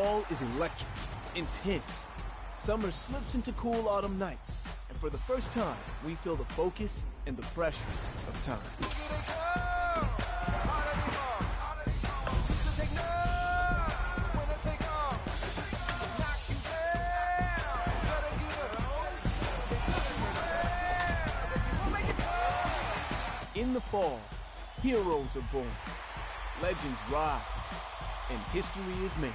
Fall is electric, intense. Summer slips into cool autumn nights. And for the first time, we feel the focus and the pressure of time. In the fall, heroes are born, legends rise, and history is made.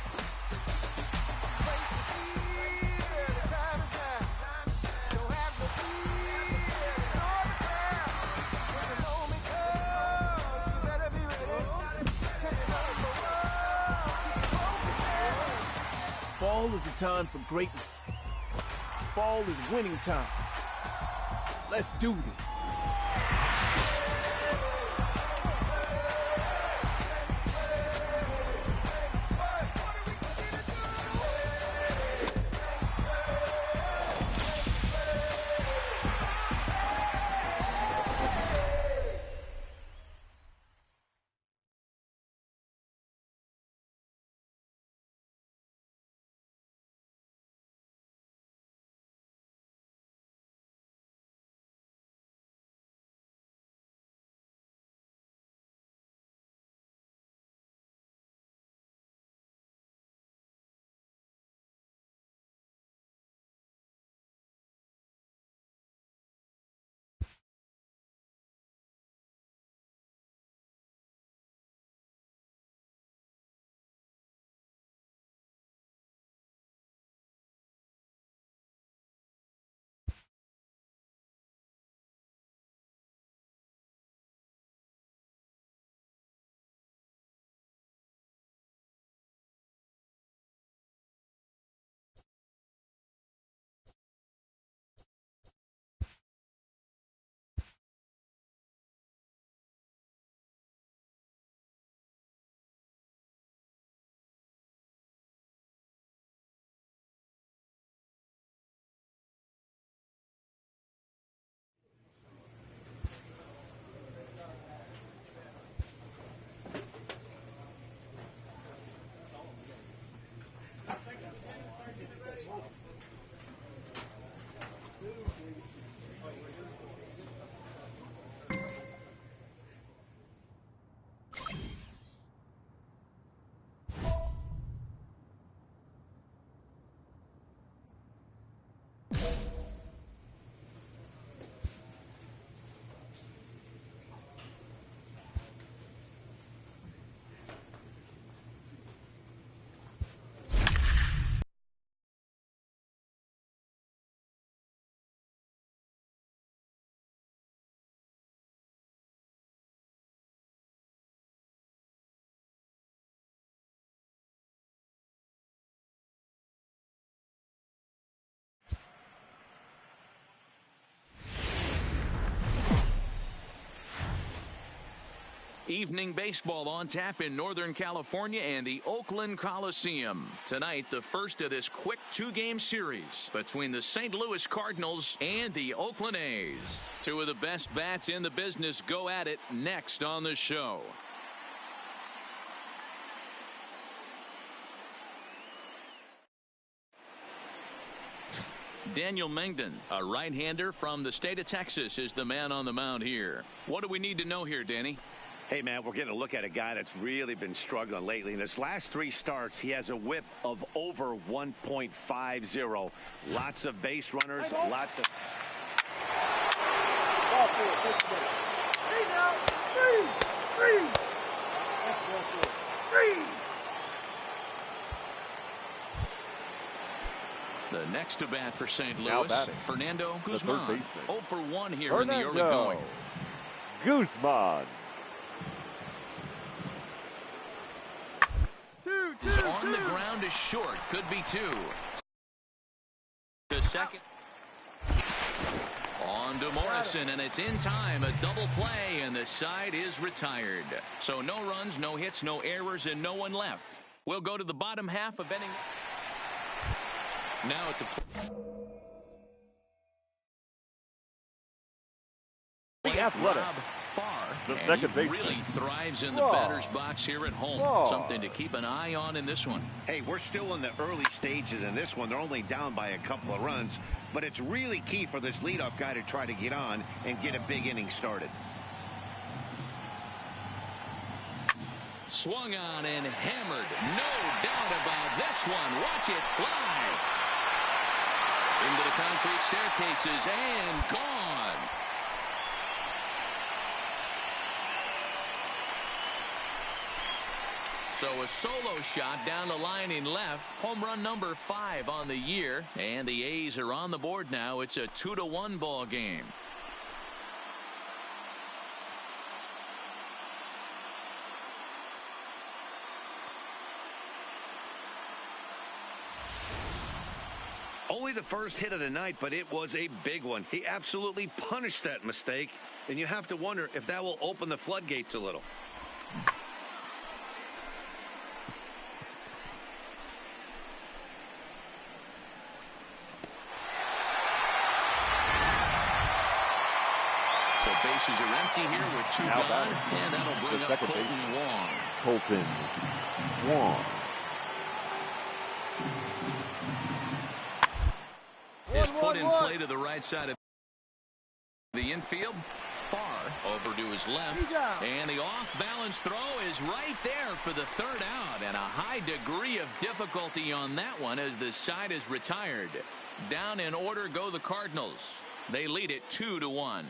Fall is a time for greatness. Fall is winning time. Let's do this. Evening baseball on tap in Northern California and the Oakland Coliseum. Tonight, the first of this quick two-game series between the St. Louis Cardinals and the Oakland A's. Two of the best bats in the business go at it next on the show. Daniel Mengden, a right-hander from the state of Texas, is the man on the mound here. What do we need to know here, Danny? Hey, man, we're getting a look at a guy that's really been struggling lately. In his last three starts, he has a whip of over 1.50. Lots of base runners, lots of... The next to bat for St. Louis, Fernando Guzman. 0 for 1 here in the early going. Guzman. On the ground is short. Could be two. The second. On to Morrison, and it's in time. A double play, and the side is retired. So no runs, no hits, no errors, and no one left. We'll go to the bottom half of inning. Now at the Athletic. Farr The And second he baseman. really thrives in the Farr. batter's box here at home. Farr. Something to keep an eye on in this one. Hey, we're still in the early stages in this one. They're only down by a couple of runs, but it's really key for this leadoff guy to try to get on and get a big inning started. Swung on and hammered. No doubt about this one. Watch it fly. Into the concrete staircases and gone. So a solo shot down the line in left. Home run number 5 on the year. And the A's are on the board now. It's a 2-1 ball game. Only the first hit of the night, but it was a big one. He absolutely punished that mistake, and you have to wonder if that will open the floodgates a little. So bases are empty here with 2 Now gone, batting. and that'll bring The up second Colton baseman. Wong. Colton Wong. Is put in play to the right side of the infield. Farr over to his left, and the off-balance throw is right there for the 3rd out, and a high degree of difficulty on that one as the side is retired. Down in order go the Cardinals. They lead it 2-1.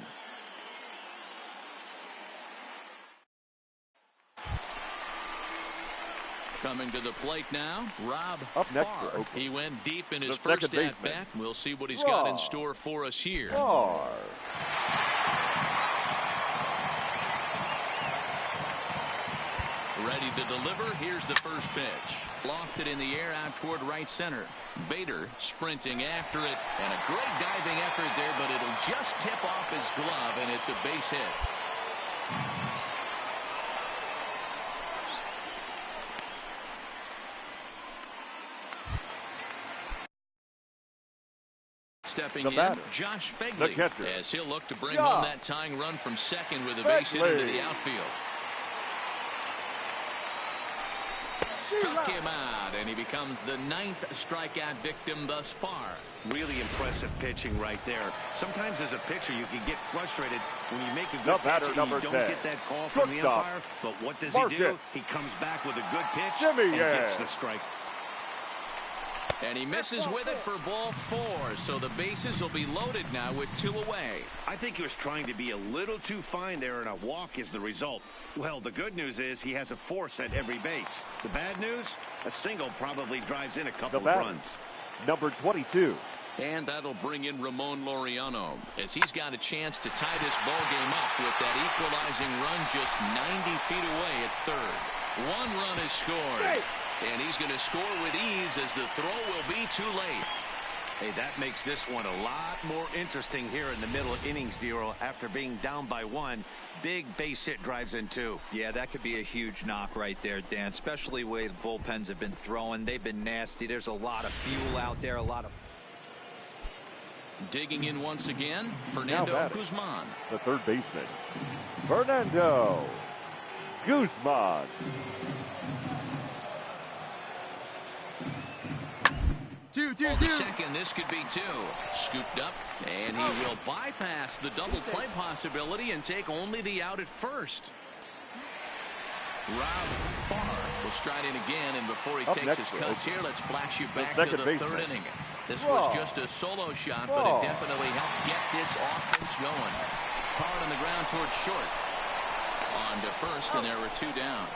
Coming to the plate now, Rob Up next for Farr. Oakland. He went deep in his The first second baseman. at-bat. We'll see what he's got in Farr. store for us here. Farr. Ready to deliver. Here's the first pitch. Lofted in the air out toward right center. Bader sprinting after it. And a great diving effort there, but it'll just tip off his glove, and it's a base hit. Stepping The in, batter. Josh The Fegley, catcher. as he'll look to bring Josh home that tying run from second with a base hit into Fegley. the outfield. Struck him out, and he becomes the 9th strikeout victim thus far. Really impressive pitching right there. Sometimes as a pitcher, you can get frustrated when you make a The good batter, pitch and number you don't 10. get that call from the Shortstop. umpire. But what does Mark he do? it. He comes back with a good pitch Jimmy, and yeah. gets the strike. And he misses with it for ball 4, so the bases will be loaded now with 2 away. I think he was trying to be a little too fine there, and a walk is the result. Well, the good news is he has a force at every base. The bad news? A single probably drives in a The couple of batter. runs. Number 22. And that'll bring in Ramon Laureano, as he's got a chance to tie this ball game up with that equalizing run just 90 feet away at third. 1 run is scored, and he's going to score with ease as the throw will be too late. Hey, that makes this one a lot more interesting here in the middle innings, Dero. After being down by 1, big base hit drives in 2. Yeah, that could be a huge knock right there, Dan, especially the way the bullpens have been throwing. They've been nasty. There's a lot of fuel out there, a lot of... Digging in once again, Fernando batting. Guzman. The third baseman. Fernando Guzman. The second, this could be 2. Scooped up, and he will bypass the double play possibility and take only the out at first. Rob Farr will stride in again, and before he Up takes next his for cuts Oakland. here, let's flash you back to second the baseman. 3rd inning. This Farr. was just a solo shot, but Farr. it definitely helped get this offense going. Hard on the ground towards short. On to first, and there were 2 down.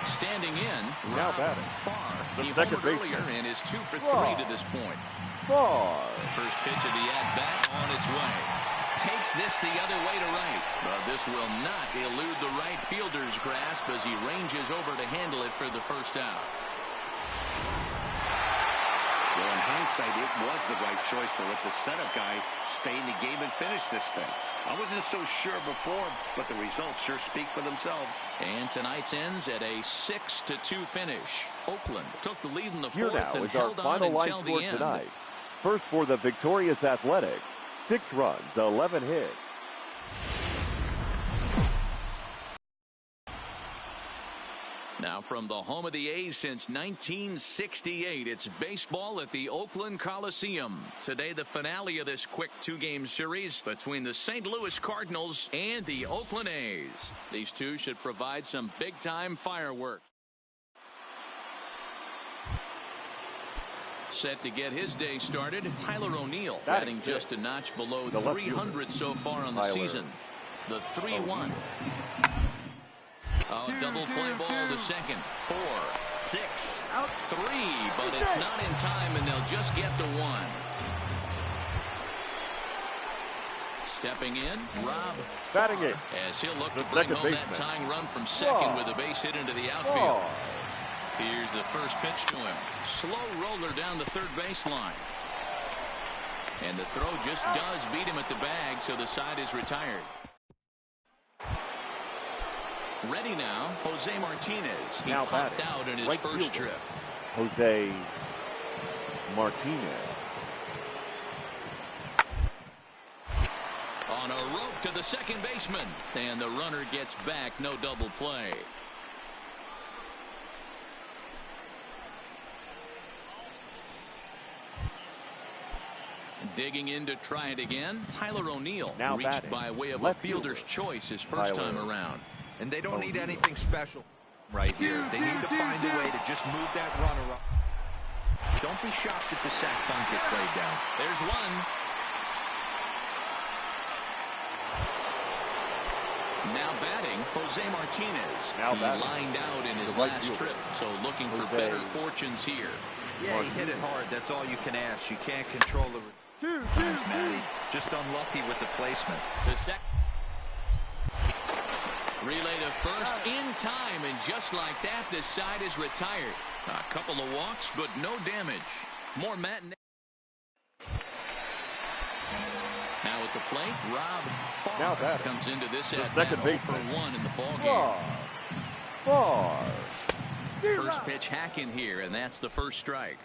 Standing in, Now Rob batting. Farr. The He second homered baseman. earlier and is 2 for 3 Farr. to this point. Farr. First pitch of the at-bat on its way. Takes this the other way to right. But this will not elude the right fielder's grasp as he ranges over to handle it for the first out. Well, in hindsight, it was the right choice to let the setup guy stay in the game and finish this thing. I wasn't so sure before, but the results sure speak for themselves. And tonight's ends at a 6-2 finish. Oakland took the lead in the Here 4th now and is our held on final line until score the end. tonight. first for the victorious Athletics. 6 runs, 11 hits. Now from the home of the A's since 1968, it's baseball at the Oakland Coliseum. Today, the finale of this quick 2-game series between the St. Louis Cardinals and the Oakland A's. These two should provide some big-time fireworks. Set to get his day started, Tyler O'Neill, batting just a notch below 300 so far on the season. The 3-1. Double play ball to second. 4, 6, out 3, but it's not in time, and they'll just get the 1. Stepping in, Rob batting it, as he'll look to bring home that tying run from second with a base hit into the outfield. Here's the first pitch to him. Slow roller down the third baseline. And the throw just does beat him at the bag, so the side is retired. Ready now, Jose Martinez. He popped out in his first trip. Jose Martinez. On a rope to the second baseman. And the runner gets back, no double play. Digging in to try it again, Tyler O'Neill reached by way of a fielder's choice his first time around. And they don't need anything special right here. They need to find a way to just move that runner up. Don't be shocked if the sac bunt gets laid down. There's one. Now batting, Jose Martinez. He lined out in his last trip, so looking for better fortunes here. Yeah, he hit it hard. That's all you can ask. You can't control the times, Matty. Just unlucky with the placement. The second. Relay to first in time, and just like that, this side is retired. A couple of walks, but no damage. More matinee. Now at the plate, Rob Farr comes into this at bat 0 for 1 in the ballgame. Farr. First pitch hack in here, and that's the first strike.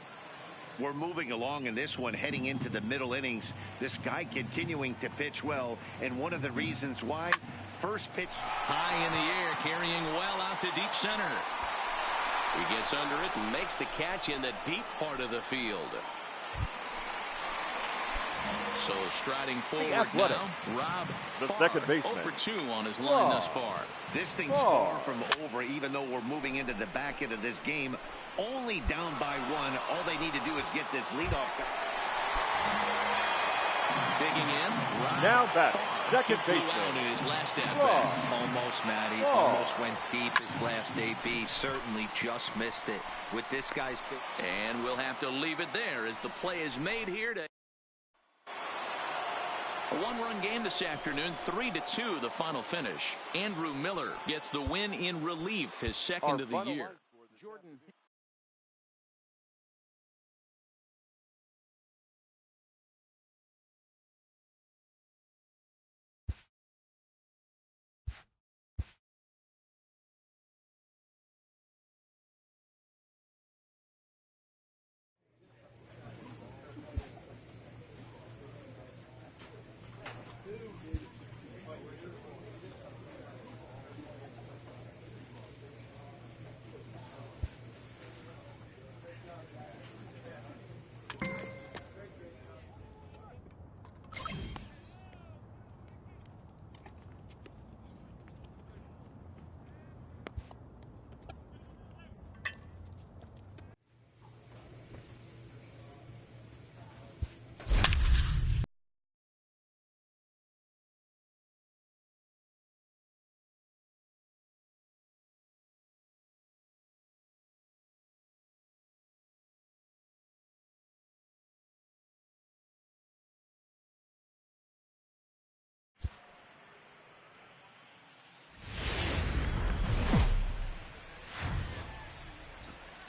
We're moving along in this one, heading into the middle innings. This guy continuing to pitch well, and one of the reasons why, first pitch high in the air, carrying well out to deep center. He gets under it and makes the catch in the deep part of the field. So striding forward now, Rob the Farr, second baseman. 0 for 2 on his line thus far. This thing's far from over, even though we're moving into the back end of this game. Only down by 1. All they need to do is get this leadoff guy. Digging in, Rob now batting, second baseman. baseman. Out in his last at-bat. Almost, Matty. Almost went deep his last AB. Certainly just missed it with this guy's pitch. And we'll have to leave it there as the play is made here to a 1-run game this afternoon, 3-2 the final finish. Andrew Miller gets the win in relief, his second of the year. Jordan.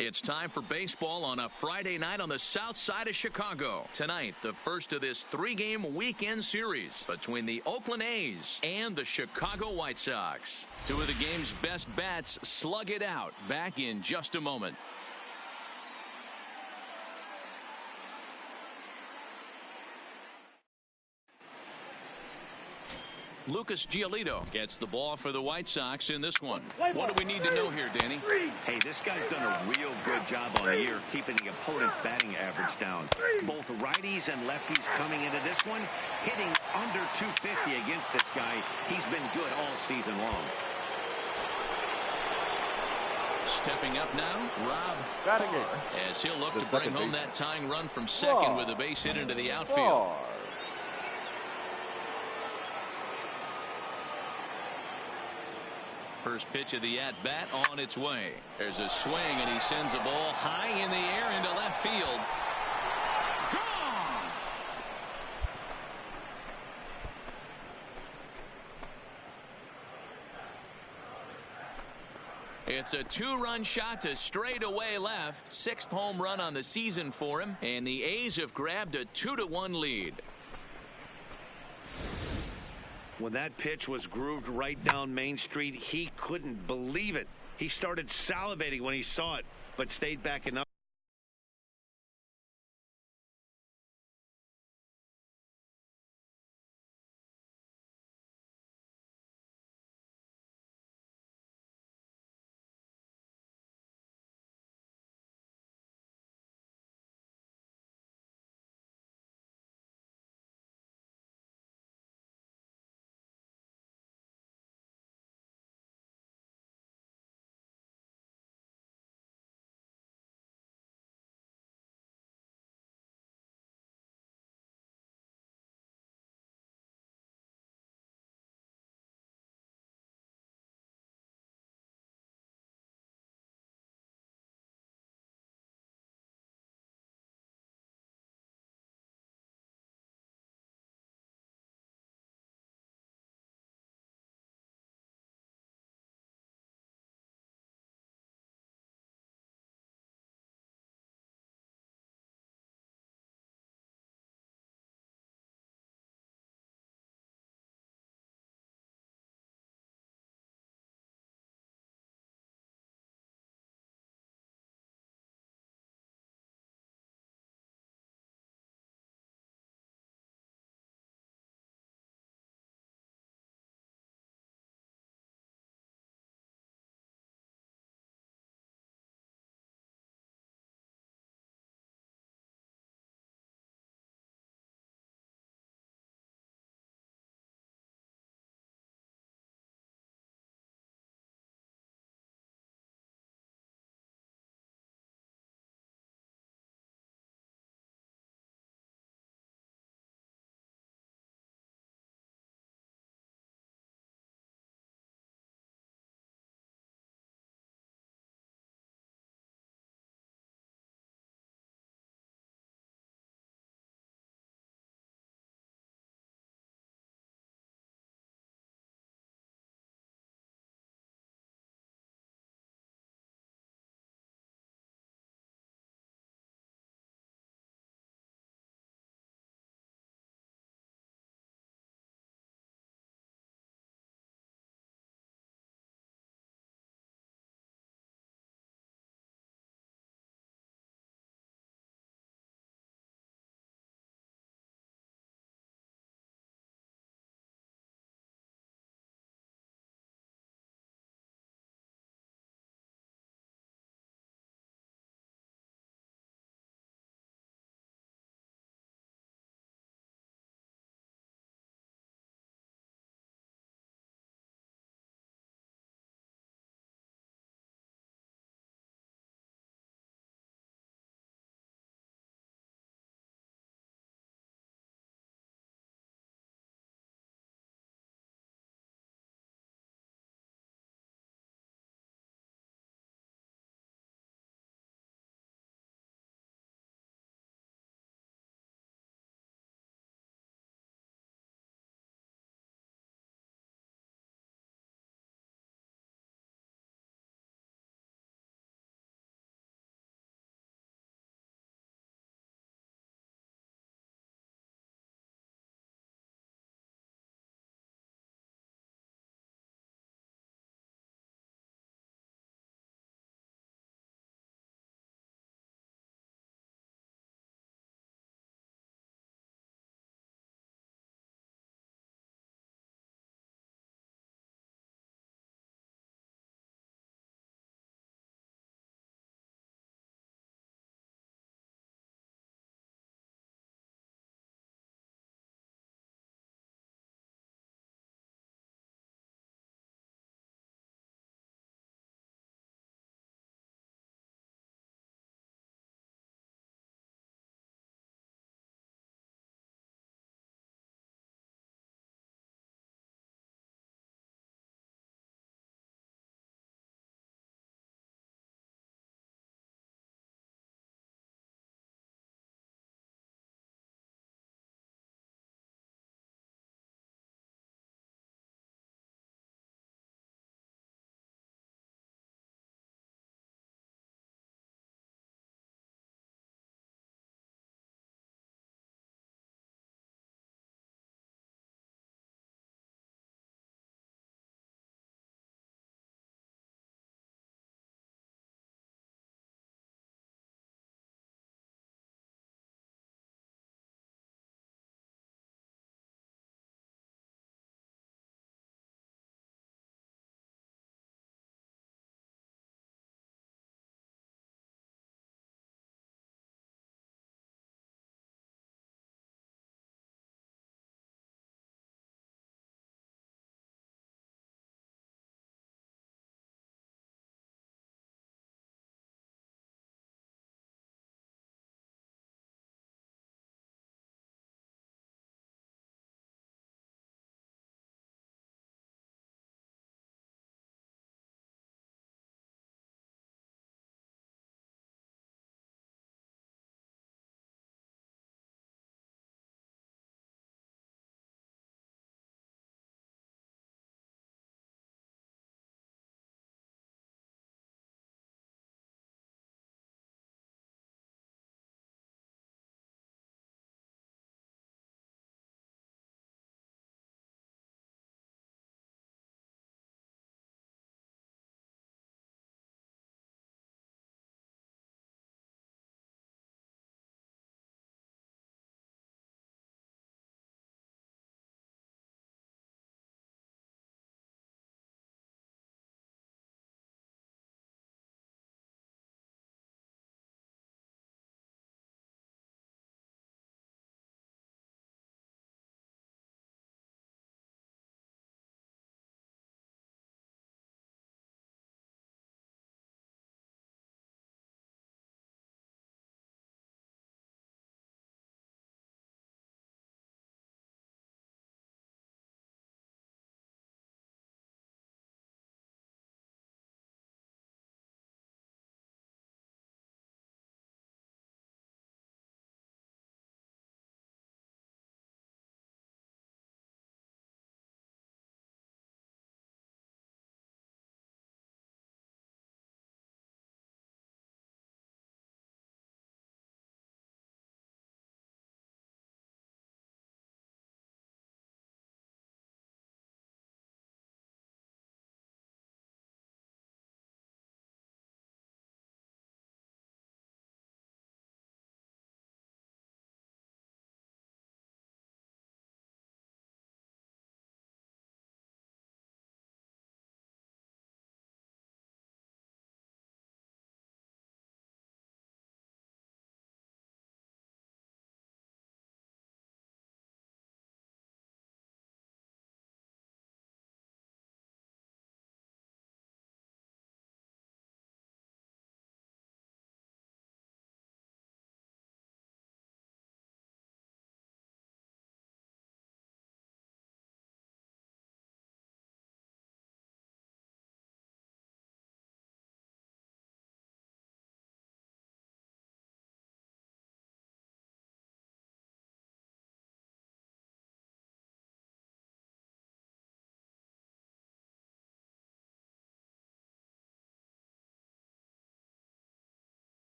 It's time for baseball on a Friday night on the south side of Chicago. Tonight, the first of this 3-game weekend series between the Oakland A's and the Chicago White Sox. Two of the game's best bats slug it out. Back in just a moment. Lucas Giolito gets the ball for the White Sox in this one. What do we need to know here, Danny? Hey, this guy's done a real good job on the year keeping the opponent's batting average down. Both righties and lefties coming into this one, hitting under 250 against this guy. He's been good all season long. Stepping up now, Rob Batting Farr, as he'll look the to bring second home baseman. that tying run from second with a base hit into the outfield. Farr. First pitch of the at-bat on its way. There's a swing, and he sends a ball high in the air into left field. Gone! It's a two-run shot to straightaway left. Sixth home run on the season for him, and the A's have grabbed a 2-1 lead. When that pitch was grooved right down Main Street, he couldn't believe it. He started salivating when he saw it, but stayed back enough.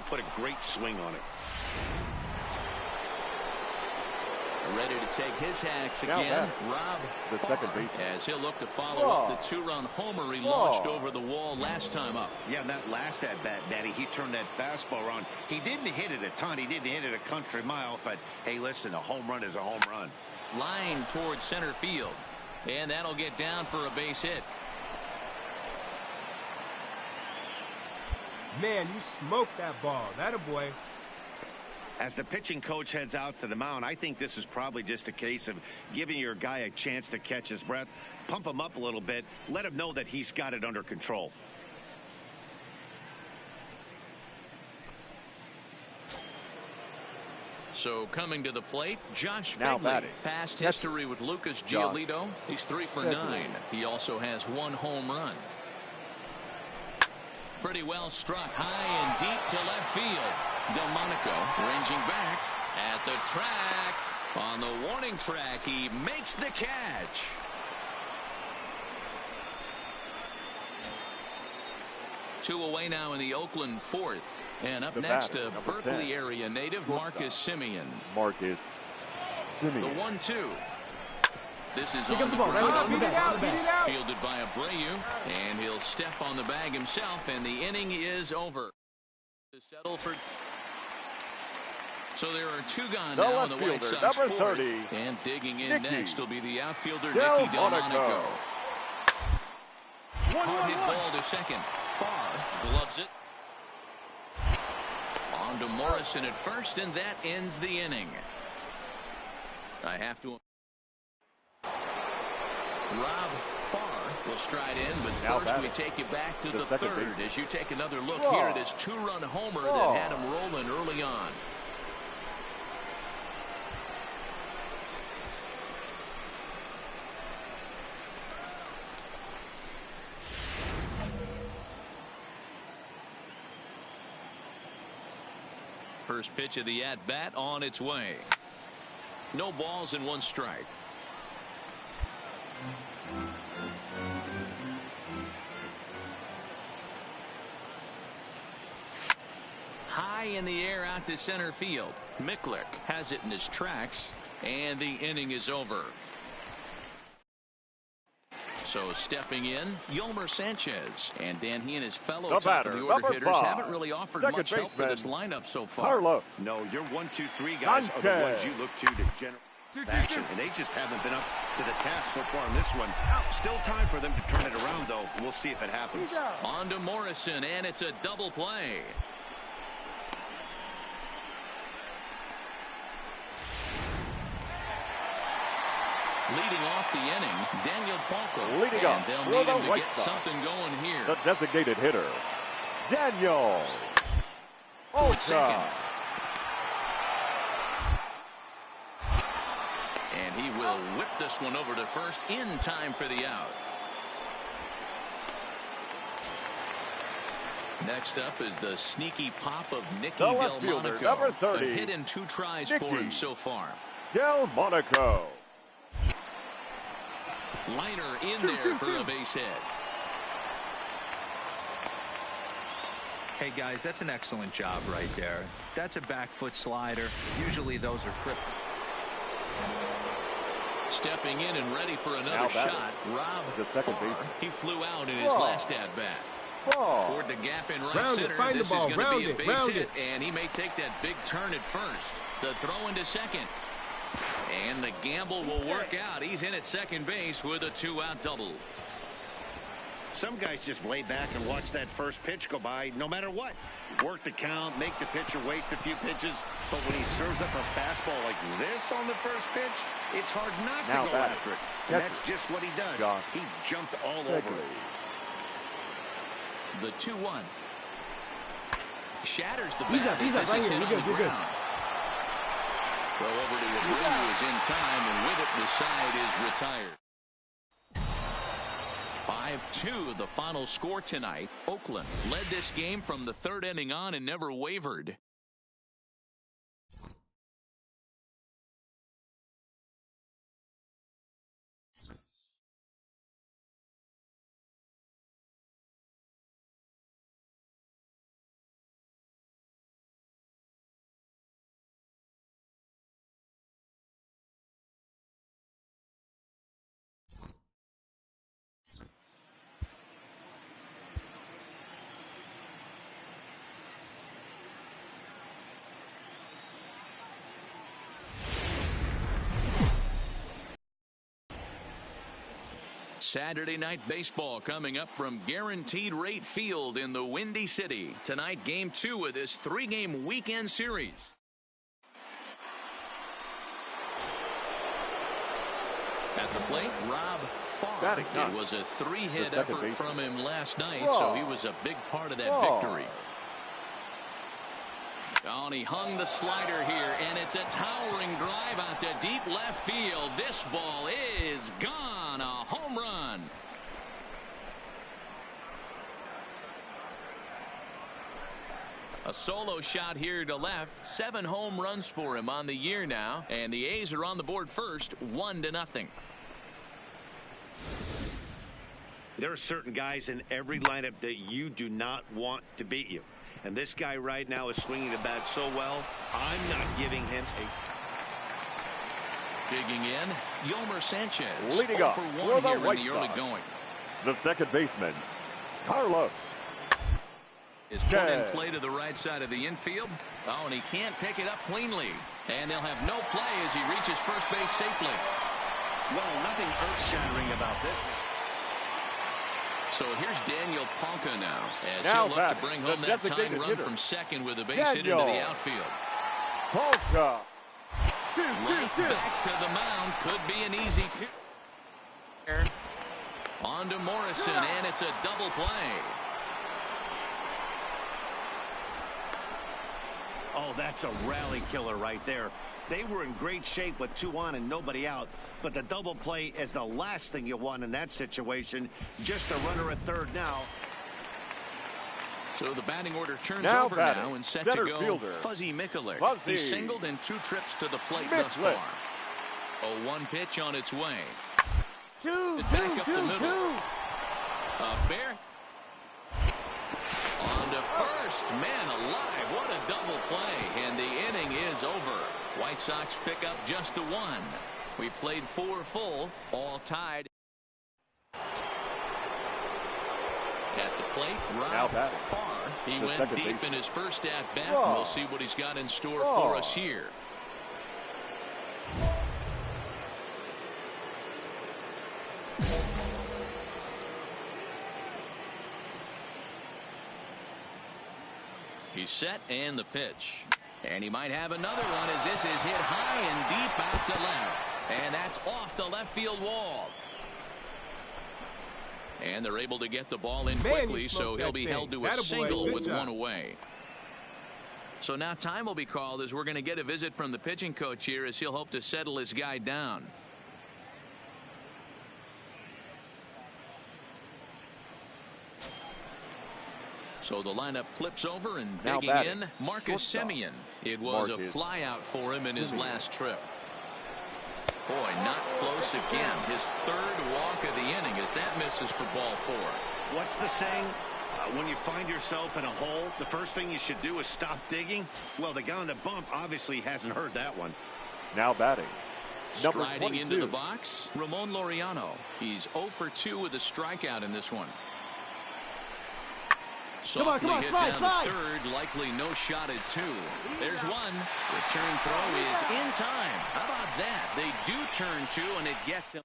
to put a great swing on it. Ready to take his hacks again. Rob the Farr, second base, as he'll look to follow up the two-run homer he launched over the wall last time up. Yeah, that last at-bat, Daddy, he turned that fastball around. He didn't hit it a ton. He didn't hit it a country mile. But, hey, listen, a home run is a home run. Line towards center field. And that'll get down for a base hit. Man, you smoked that ball. That a boy. As the pitching coach heads out to the mound, I think this is probably just a case of giving your guy a chance to catch his breath, pump him up a little bit, let him know that he's got it under control. So coming to the plate, Josh Figley. Past history with Lucas Giolito. He's 3 for 9. He also has 1 home run. Pretty well struck high and deep to left field. Delmonico ranging back at the track. On the warning track, he makes the catch. Two away now in the Oakland 4th. And up next, a Berkeley 10. area native, Marcus Semien. Marcus Semien. The 1-2. This is Pick on the ball, ground. beat it out. Fielded by Abreu, and he'll step on the bag himself, and the inning is over. To settle for. So there are 2 gone now on the White Sox number 4th. 30, And digging in next will be the outfielder Delmonico. Nicky Delmonico. Hard hit ball to second. Farr gloves it. On to Morrison at first, and that ends the inning. I have to. Rob Farr will stride in, but first we take you back to the third as you take another look here at his 2-run homer that had him rolling early on. First pitch of the at-bat on its way. No balls and 1 strike. High in the air out to center field. Miklick has it in his tracks, and the inning is over. So stepping in, Yolmer Sanchez. And Dan, he and his fellow top-of-the-order hitters haven't really offered much help for this lineup so far. No, your 1, 2, 3 guys are the ones you look to generate action, and they just haven't been up to the task so far in this one. Still time for them to turn it around, though. We'll see if it happens. On to Morrison, and it's a double play. Leading off the inning, Daniel Palco. Leading off, they'll need him to get something going here. The designated hitter, Daniel Palco. And he will whip this one over to first in time for the out. Next up is the sneaky pop of Nicky Delmonico. Number 30, a hit in 2 tries for him so far. Delmonico. Liner in there for a base hit. Hey, guys, that's an excellent job right there. That's a back foot slider. Usually those are crippled. Stepping in and ready for another shot. Rob Farr. He flew out in his last at-bat. Toward the gap in right center. This is going to be a base hit, and he may take that big turn at first. The throw into second. And the gamble will work out. He's in at second base with a 2-out double. Some guys just lay back and watch that first pitch go by no matter what. Work the count, make the pitcher waste a few pitches. But when he serves up a fastball like this on the first pitch, it's hard not to go after it. And that's just what he does. He jumped all over it. The 2-1. Shatters the bat. He's up right here. You're good. Throw over to Abreu is in time, and with it, the side is retired. 5-2, the final score tonight. Oakland led this game from the 3rd inning on and never wavered. Saturday Night Baseball coming up from Guaranteed Rate Field in the Windy City. Tonight, Game 2 of this 3-game weekend series. At the plate, Rob Farr. It was a 3-hit effort from him last night, so he was a big part of that victory. Oh, and he hung the slider here, and it's a towering drive out to deep left field. This ball is gone. A home run. A solo shot here to left. 7 home runs for him on the year now, and the A's are on the board first, 1-0. There are certain guys in every lineup that you do not want to beat you. And this guy right now is swinging the bat so well, I'm not giving him a... Digging in, Yolmer Sanchez. Leading up for for 1 the here White in the early Sox. going. The second baseman, Carlos. Is put in play to the right side of the infield. Oh, and he can't pick it up cleanly. And they'll have no play as he reaches first base safely. Well, nothing earth-shattering about this. So here's Daniel Ponca now, as Now he'll look to bring home that tying run hitter. from second with a base hit into the outfield. Polka. Right back to the mound. Could be an easy two. On to Morrison, and it's a double play. Oh, that's a rally killer right there. They were in great shape with 2 on and nobody out, but the double play is the last thing you want in that situation. Just a runner at third now. So the batting order turns Now over batting, now and set center to go. fielder. Fuzzy Mickeler. Fuzzy. He singled in 2 trips to the plate thus far. A 1 pitch on its way. Back up the middle. A bear. On to first. Man alive, what a double play. And the inning is over. White Sox pick up just the 1. We played 4 full, all tied. At the plate, Rob Farr. He went deep in his first at-bat, and we'll see what he's got in store for us here. He's set, and the pitch. And he might have another one as this is hit high and deep out to left. And that's off the left field wall. And they're able to get the ball in quickly, so he'll be held to a single with 1 away. So now time will be called as we're going to get a visit from the pitching coach here as he'll hope to settle his guy down. So the lineup flips over and digging in, Marcus Semien. It was a flyout for him in his last trip. Boy, not close again. His 3rd walk of the inning as that misses for ball 4. What's the saying? When you find yourself in a hole, the first thing you should do is stop digging. Well, the guy on the bump obviously hasn't heard that one. Now batting. Striding into the box, Ramon Laureano. He's 0 for 2 with a strikeout in this one. Softly hit down to third, likely no shot at 2. There's 1. Return throw is in time. How about that? They do turn 2, and it gets him.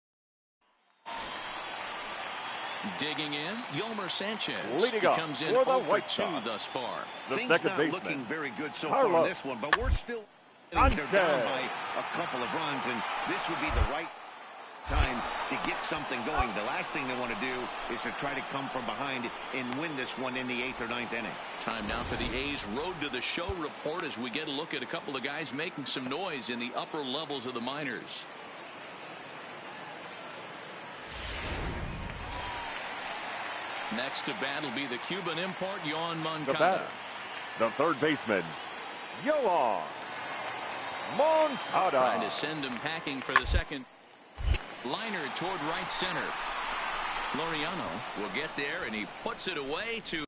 Digging in, Yolmer Sanchez. Leading he up comes in for 0 the for White 2 Sox. thus far. The Things second not baseman, looking very good so Carlos. far in this one, but we're still they're down by a couple of runs, and this would be the right time to get something going. The last thing they want to do is to try to come from behind and win this one in the 8th or 9th inning. Time now for the A's Road to the Show report as we get a look at a couple of guys making some noise in the upper levels of the minors. Next to bat will be the Cuban import, Yoan Moncada. The third baseman, Yoan Moncada. Trying to send him packing for the second. Liner toward right center. Laureano will get there, and he puts it away to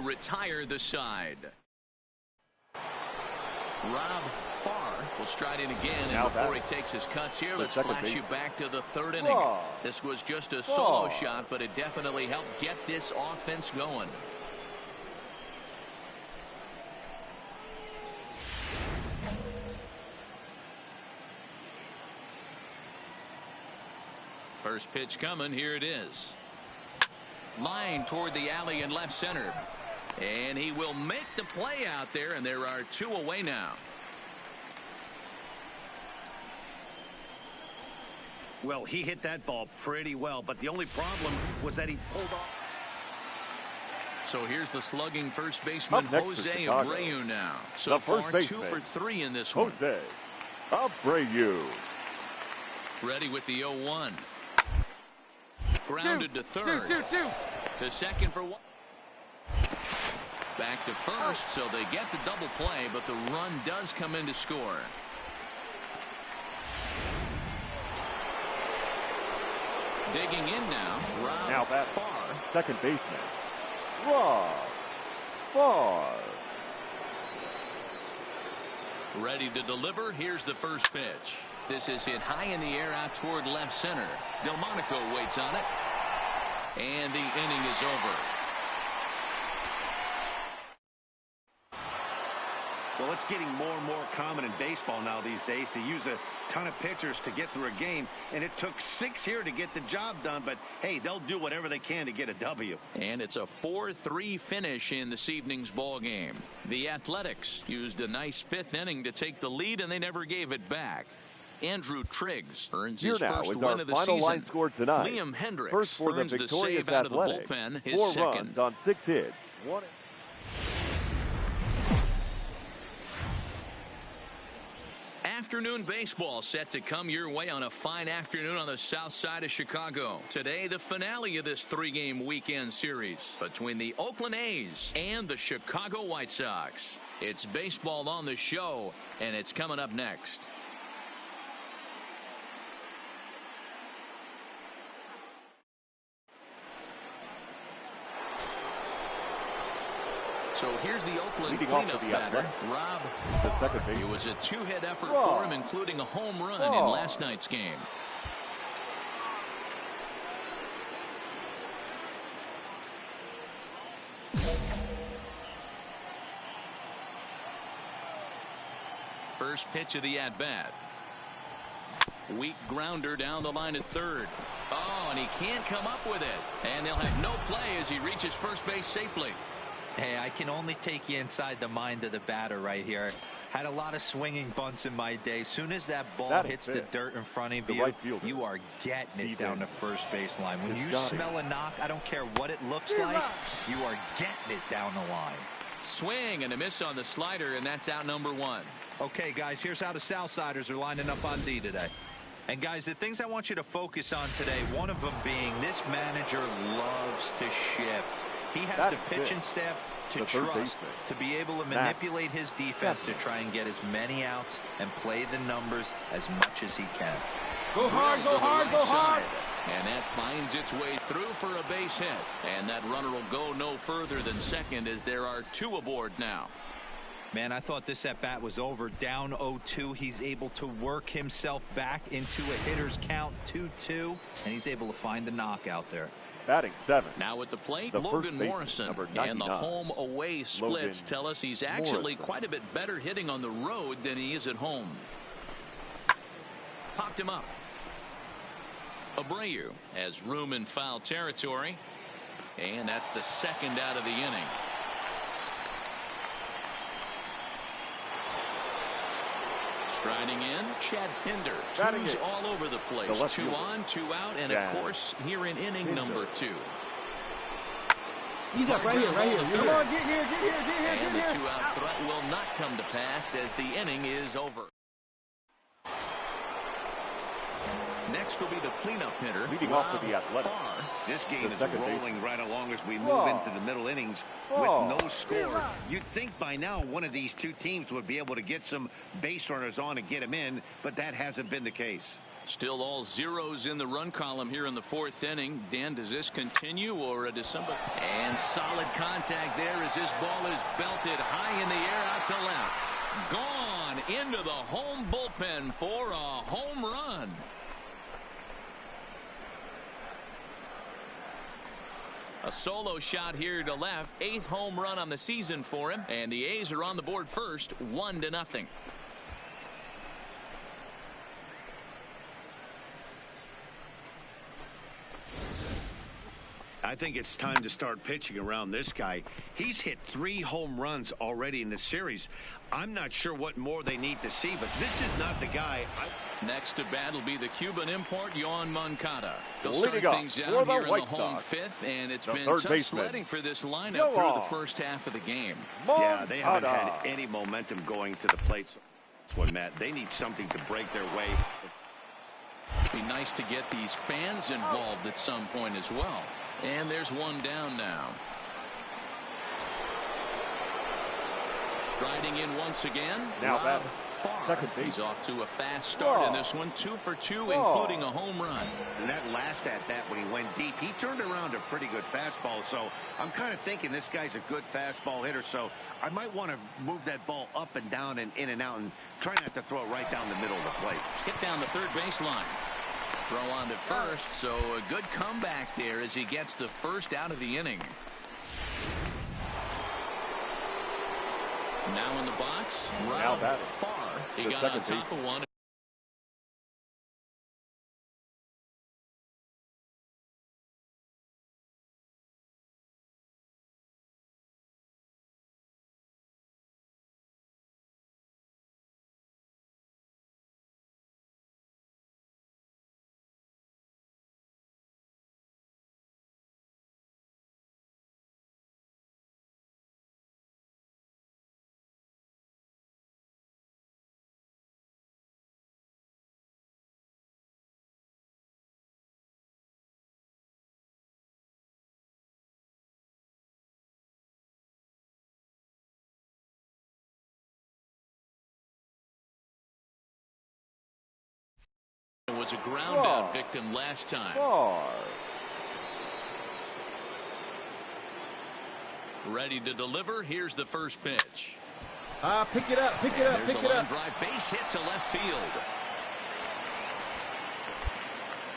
retire the side. Rob Farr will stride in again, and before he takes his cuts here, let's flash you back to the third inning. This was just a solo shot, but it definitely helped get this offense going. First pitch coming. Here it is. Line toward the alley in left center. And he will make the play out there, and there are two away now. Well, he hit that ball pretty well, but the only problem was that he pulled off. So here's the slugging first baseman, Jose Abreu now. So far, 2 for 3 in this one. Jose Abreu. Ready with the 0-1. Grounded to third. To second for 1. Back to first, so they get the double play, but the run does come in to score. Digging in now, Rob Farr. Second baseman, Rob Farr. Ready to deliver. Here's the first pitch. This is hit high in the air out toward left center. Delmonico waits on it. And the inning is over. Well, it's getting more and more common in baseball now these days to use a ton of pitchers to get through a game, and it took 6 here to get the job done, but hey, they'll do whatever they can to get a W. And it's a 4-3 finish in this evening's ball game. The Athletics used a nice 5th inning to take the lead, and they never gave it back. Andrew Triggs earns his first win of the season. Line scored tonight. Liam Hendricks first for earns the the save out of the bullpen, his 4 second. runs on 6 hits. Afternoon baseball set to come your way on a fine afternoon on the south side of Chicago. Today, the finale of this 3-game weekend series between the Oakland A's and the Chicago White Sox. It's baseball on the show, and it's coming up next. So here's the Oakland cleanup batter, Rob. It was a 2-hit effort for him, including a home run in last night's game. First pitch of the at-bat. Weak grounder down the line at third. Oh, and he can't come up with it. And they'll have no play as he reaches first base safely. Hey, I can only take you inside the mind of the batter right here. Had a lot of swinging bunts in my day. Soon as that ball hits the dirt in front of you, you are getting it down the first base line. When you smell a knock, I don't care what it looks like, you are getting it down the line. Swing and a miss on the slider, and that's out number 1. Okay, guys, here's how the Southsiders are lining up on D today. And, guys, the things I want you to focus on today, one of them being this manager loves to shift. He has the pitching staff to trust to be able to manipulate his defense to try and get as many outs and play the numbers as much as he can. Go hard, go hard, go hard. And that finds its way through for a base hit. And that runner will go no further than second as there are 2 aboard now. Man, I thought this at-bat was over. Down 0-2. He's able to work himself back into a hitter's count 2-2. And he's able to find a knockout there. Batting 7. Now at the plate, Logan Morrison. And the home-away splits tell us he's actually quite a bit better hitting on the road than he is at home. Popped him up. Abreu has room in foul territory. And that's the second out of the inning. Striding in, Chad Pinder. 2's all over the place. 2 on, 2 out, and of course, here in inning number 2. He's up right here, right here. Come on, get here, get here, get here, and the 2-out threat will not come to pass as the inning is over. Next Next will be the cleanup hitter. Leading off for the Athletics. Farr. This game is rolling right along as we move Farr. into the middle innings with no score. You'd think by now one of these two teams would be able to get some base runners on and get them in, but that hasn't been the case. Still all zeros in the run column here in the fourth inning. Dan, does this continue or does somebody? And solid contact there as this ball is belted high in the air out to left. Gone into the home bullpen for a home run. A solo shot here to left. 8th home run on the season for him. And the A's are on the board first, 1-0. I think it's time to start pitching around this guy. He's hit 3 home runs already in this series. I'm not sure what more they need to see, but this is not the guy. Next to bat will be the Cuban import, Yoan Moncada. He'll Leading start things out the here in the White home Sox, 5th, and it's the been third tough baseman, sledding for this lineup through the first half of the game. Yeah, they haven't had any momentum going to the plate. Well, Matt, they need something to break their way. It'd be nice to get these fans involved at some point as well. And there's one down now. Striding in once again. Now Rob Farr. second base. He's off to a fast start in this one. 2 for 2, including a home run. And that last at bat when he went deep, he turned around a pretty good fastball. So I'm kind of thinking this guy's a good fastball hitter. So I might want to move that ball up and down and in and out and try not to throw it right down the middle of the plate. Hit down the third baseline. Throw on to first, so a good comeback there as he gets the first out of the inning. Now in the box, Rob Farr. He got on top of one. Was a ground out victim last time. Ready to deliver. Here's the first pitch. Pick it up, pick it up, There's pick a it line up. drive, base hit to left field.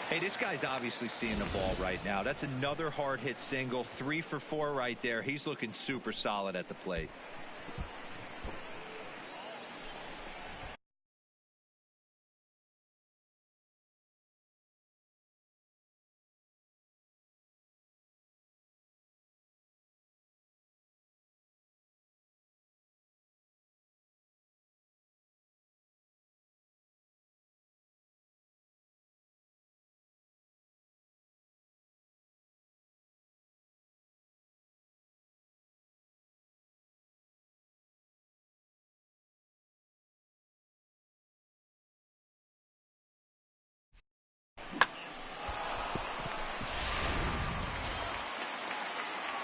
Hey, this guy's obviously seeing the ball right now. That's another hard hit single. 3 for 4 right there. He's looking super solid at the plate.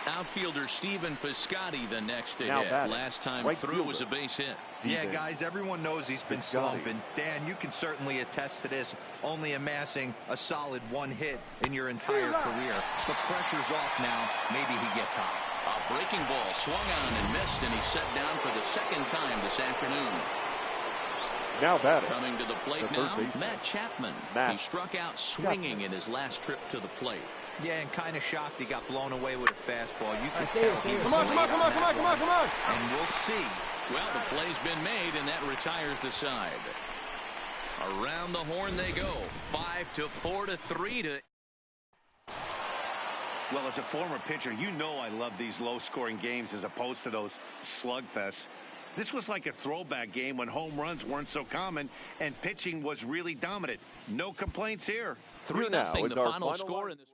Outfielder Stephen Piscotty the next to Now hit. batting. Last time Right through fielder. was a base hit. Yeah, guys, everyone knows he's been slumping. Dan, you can certainly attest to this, only amassing a solid 1 hit in your entire career. The pressure's off now. Maybe he gets hot. A breaking ball swung on and missed, and he's set down for the second time this afternoon. Now batting. Coming to the plate The third now, baseman. Matt Chapman. Matt He struck out swinging in his last trip to the plate. Yeah, and kind of shocked he got blown away with a fastball. You could Stay, tell stay. he was Come on, late come on, that come on, come on. one. And we'll see. Well, the play's been made, and that retires the side. Around the horn they go. 5-4 to 3 to. Well, as a former pitcher, you know I love these low-scoring games as opposed to those slugfests. This was like a throwback game when home runs weren't so common and pitching was really dominant. No complaints here. 3-0 the final score in this one.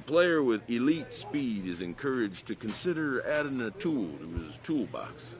player with elite speed is encouraged to consider adding a tool to his toolbox.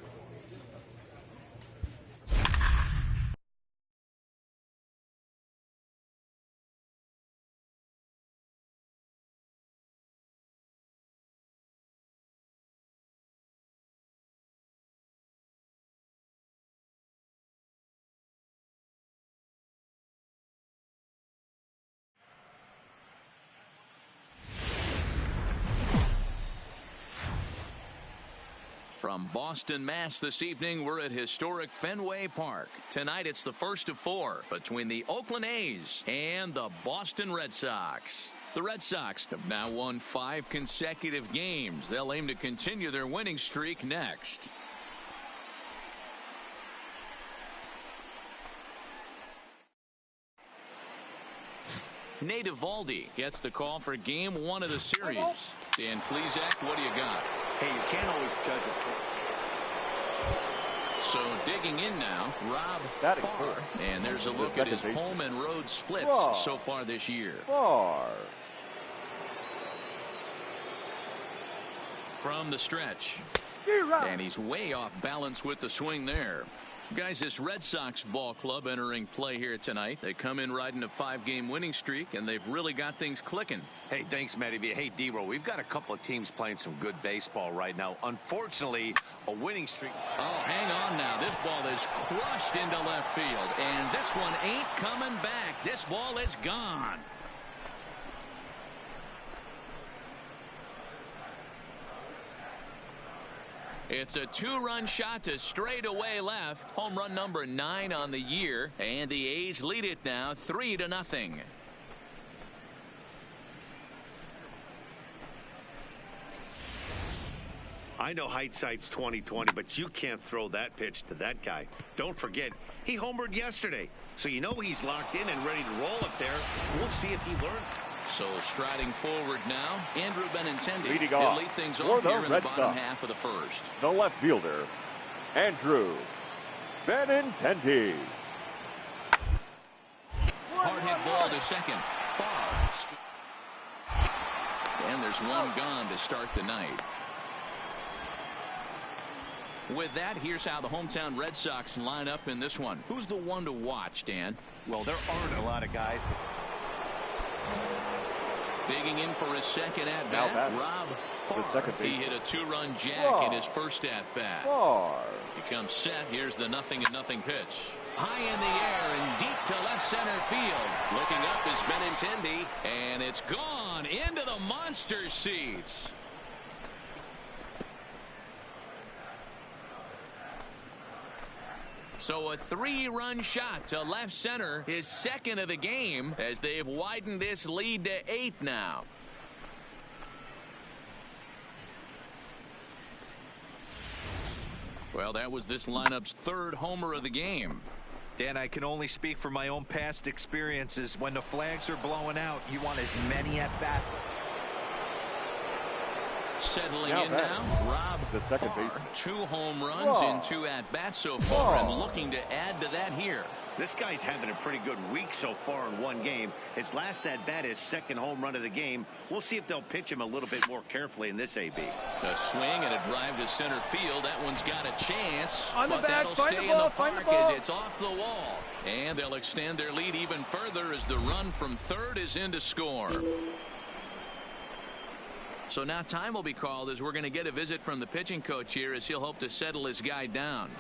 From Boston, Mass. This evening, we're at historic Fenway Park. Tonight, it's the first of four between the Oakland A's and the Boston Red Sox. The Red Sox have now won 5 consecutive games. They'll aim to continue their winning streak next. Nate Eovaldi gets the call for game 1 of the series. Dan Plesac, what do you got? Hey, you can't always judge it. So digging in now, Rob Farr. And there's a look at his home and road splits so far this year. Farr. From the stretch. And he's way off balance with the swing there. Guys, this Red Sox ball club entering play here tonight. They come in riding a 5-game winning streak, and they've really got things clicking. Hey, thanks, Matty. Hey, D-Row, we've got a couple of teams playing some good baseball right now. Unfortunately, a winning streak. Oh, hang on now. This ball is crushed into left field, and this one ain't coming back. This ball is gone. It's a 2-run shot to straightaway left. Home run number 9 on the year. And the A's lead it now 3-0. I know hindsight's 20/20, but you can't throw that pitch to that guy. Don't forget, he homered yesterday. So you know he's locked in and ready to roll up there. We'll see if he learned. So striding forward now, Andrew Benintendi. Leading He'll off lead things for off the here in the Red bottom Sox. half of the first. The left fielder, Andrew Benintendi. Hard hit ball to second. Farr. And there's one gone to start the night. With that, here's how the hometown Red Sox line up in this one. Who's the one to watch, Dan? Well, there aren't a lot of guys. Digging in for his second at-bat, Rob Farr. He hit a 2-run jack in his first at-bat. He comes set. Here's the 0-0 pitch. High in the air and deep to left center field. Looking up is Benintendi, and it's gone into the monster seats. So a 3-run shot to left center, his second of the game, as they've widened this lead to 8 now. Well, that was this lineup's 3rd homer of the game. Dan, I can only speak from my own past experiences. When the flags are blowing out, you want as many at-bats. Settling in now, Rob Farr. 2 home runs in 2 at-bats so far, and looking to add to that here. This guy's having a pretty good week so far in 1 game. His last at-bat is 2nd home run of the game. We'll see if they'll pitch him a little bit more carefully in this AB. A swing and a drive to center field. That one's got a chance. On the but back, that'll find stay the ball, in the find the park ball. as it's off the wall. And they'll extend their lead even further as the run from third is in to score. So now time will be called as we're going to get a visit from the pitching coach here as he'll hope to settle his guy down.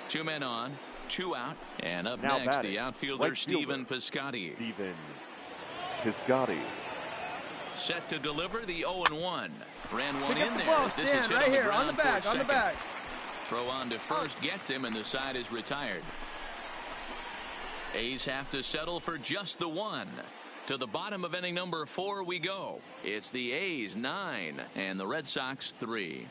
Two men on, 2 out, and up Now next batting, the outfielder right Stephen fielder, Piscotty. Stephen Piscotty. Set to deliver the 0-1. Ran one Pick in up the there. ball, As this Stan, is hit right on the here, on the ground back, for on the second. back. Throw on to first gets him, and the side is retired. A's have to settle for just the 1. To the bottom of inning number 4 we go. It's the A's 9 and the Red Sox 3.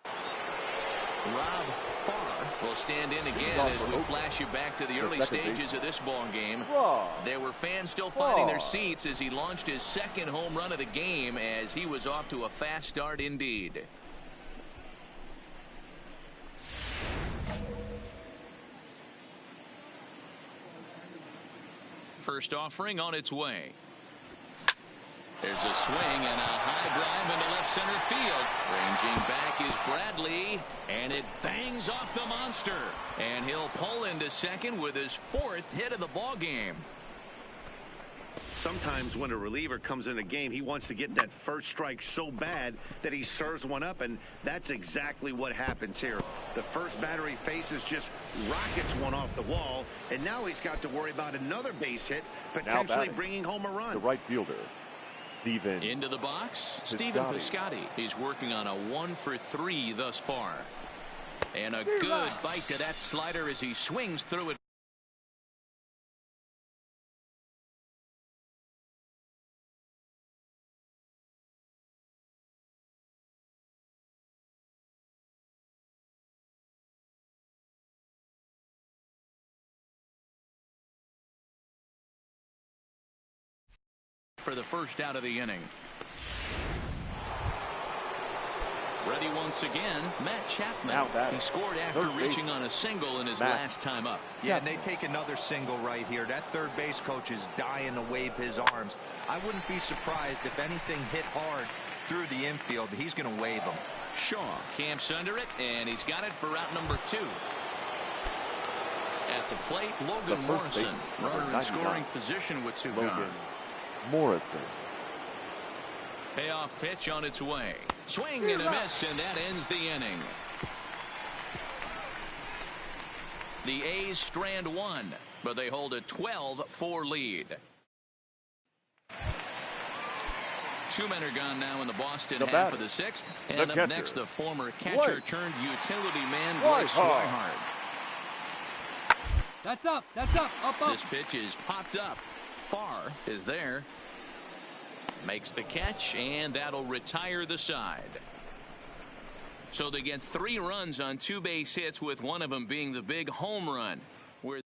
Rob Farr will stand in again as we flash you back to the early stages of this ball game. There were fans still finding their seats as he launched his 2nd home run of the game as he was off to a fast start indeed. first offering on its way. There's a swing and a high drive into left center field. Ranging back is Bradley, and it bangs off the monster. And he'll pull into second with his 4th hit of the ball game. Sometimes when a reliever comes in a game, he wants to get that first strike so bad that he serves one up, and that's exactly what happens here. The first batter he faces just rockets one off the wall, and now he's got to worry about another base hit, potentially bringing home a run. The right fielder, Steven. Into the box, Stephen Piscotty. He's working on a 1-for-3 thus far. And a good bite to that slider as he swings through it. For the first out of the inning. Ready once again, Matt Chapman. He scored after reaching on a single in his last time up. Yeah, and they take another single right here. That third base coach is dying to wave his arms. I wouldn't be surprised if anything hit hard through the infield. He's going to wave them. Shaw camps under it, and he's got it for route number 2. At the plate, Logan Morrison, runner in scoring position with 2 gone. Morrison. Payoff pitch on its way. Swing and a miss, and that ends the inning. The A's strand 1, but they hold a 12-4 lead. 2 men are gone now in the Boston half of the 6th. And up next, the former catcher turned utility man, Blake Swihart. That's up. That's up. Up. This pitch is popped up. Farr is there. Makes the catch, and that'll retire the side. So they get 3 runs on 2 base hits, with one of them being the big home run. Where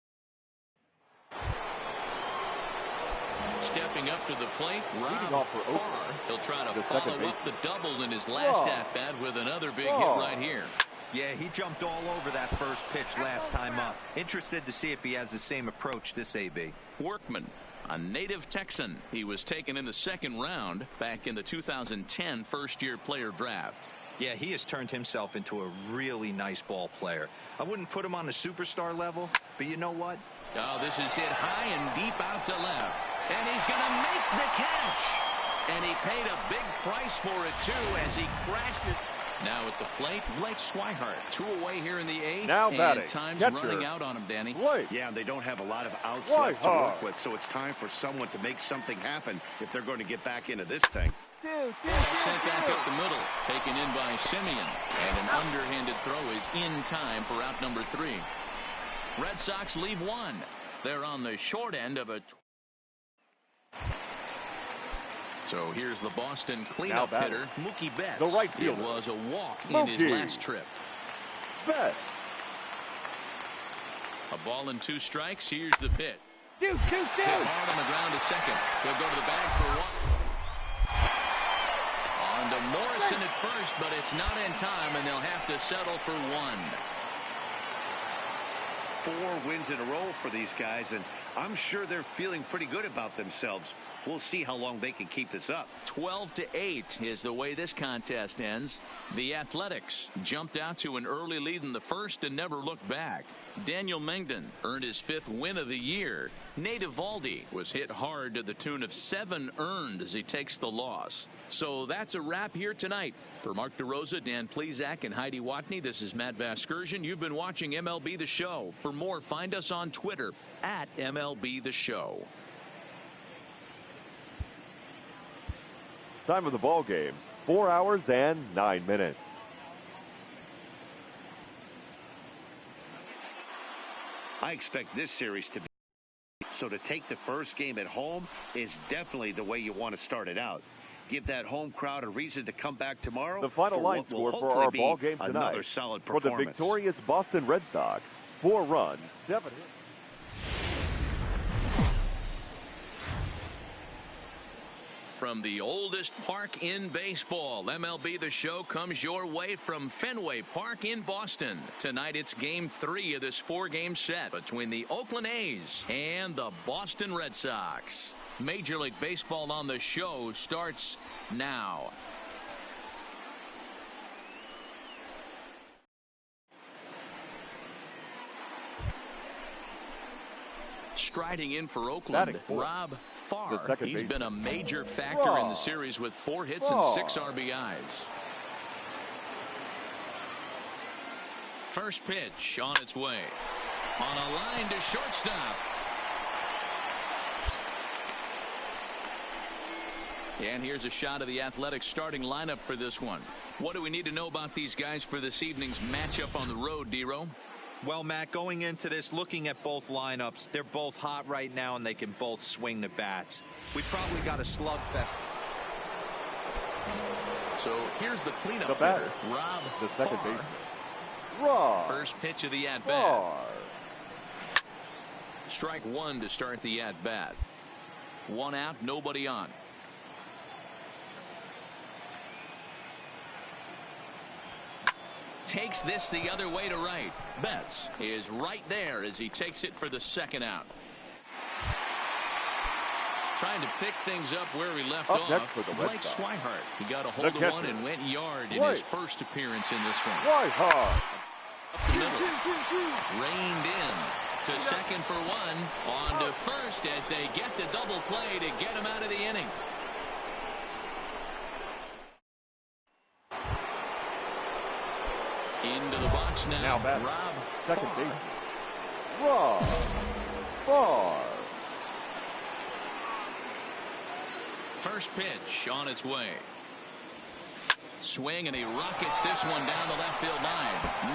stepping up to the plate, Rob Farr. He'll try to follow up the double in his last at-bat with another big hit right here. Yeah, he jumped all over that first pitch last time up. Interested to see if he has the same approach this AB. Workman, a native Texan. He was taken in the 2nd round back in the 2010 first-year player draft. Yeah, he has turned himself into a really nice ball player. I wouldn't put him on the superstar level, but you know what? Oh, this is hit high and deep out to left. And he's going to make the catch. And he paid a big price for it, too, as he crashed it. Now at the plate, Blake Swihart. 2 away here in the 8th. Now batting. And time's Catcher. running out on him, Danny. Yeah, they don't have a lot of outs left to work with, so it's time for someone to make something happen if they're going to get back into this thing. Sent back up the middle, taken in by Simeon. And an underhanded throw is in time for out number 3. Red Sox leave 1. They're on the short end of a... So here's the Boston cleanup hitter, Mookie Betts. The right fielder. It was a walk in his last trip. Betts. A ball and 2 strikes. Here's the pitch. Hit hard on the ground to second. He'll go to the bag for 1. On to Morrison at first, but it's not in time, and they'll have to settle for 1. 4 wins in a row for these guys, and I'm sure they're feeling pretty good about themselves. We'll see how long they can keep this up. 12-8 is the way this contest ends. The Athletics jumped out to an early lead in the 1st and never looked back. Daniel Mengden earned his 5th win of the year. Nate Eovaldi was hit hard to the tune of 7 earned as he takes the loss. So that's a wrap here tonight. For Mark DeRosa, Dan Plesac, and Heidi Watney, this is Matt Vasgersian. You've been watching MLB The Show. For more, find us on Twitter at MLB The Show. Time of the ball game, 4 hours and 9 minutes. I expect this series to be. So to take the first game at home is definitely the way you want to start it out. Give that home crowd a reason to come back tomorrow. The final line score for our ball game tonight. Another solid for performance. the victorious Boston Red Sox, 4 runs, 7 hits. from the oldest park in baseball. MLB The Show comes your way from Fenway Park in Boston. Tonight it's Game 3 of this 4-game set between the Oakland A's and the Boston Red Sox. Major League Baseball on The Show starts now. Striding in for Oakland, Rob Farr. He's been a major factor in the series with 4 hits and 6 RBIs. First pitch on its way. On a line to shortstop. And here's a shot of the Athletics starting lineup for this one. What do we need to know about these guys for this evening's matchup on the road, D-Row? Well, Matt, going into this, looking at both lineups, they're both hot right now, and they can both swing the bats. We probably got a slugfest. So here's the cleanup The batter, hitter, Rob the second Farr. baseman. Rob First pitch of the at-bat. Farr. Strike 1 to start the at-bat. 1 out, nobody on. Takes this the other way to right. Betts is right there as he takes it for the 2nd out. Trying to pick things up where he left off. Blake Swihart. He got a hold of one and went yard in his first appearance in this one. Swihart. Up the middle. Reined in to second for 1. On to first as they get the double play to get him out of the inning. Into the box now Rob second Farr. baseman. Rob Farr. First pitch on its way. Swing, and he rockets this one down the left field line.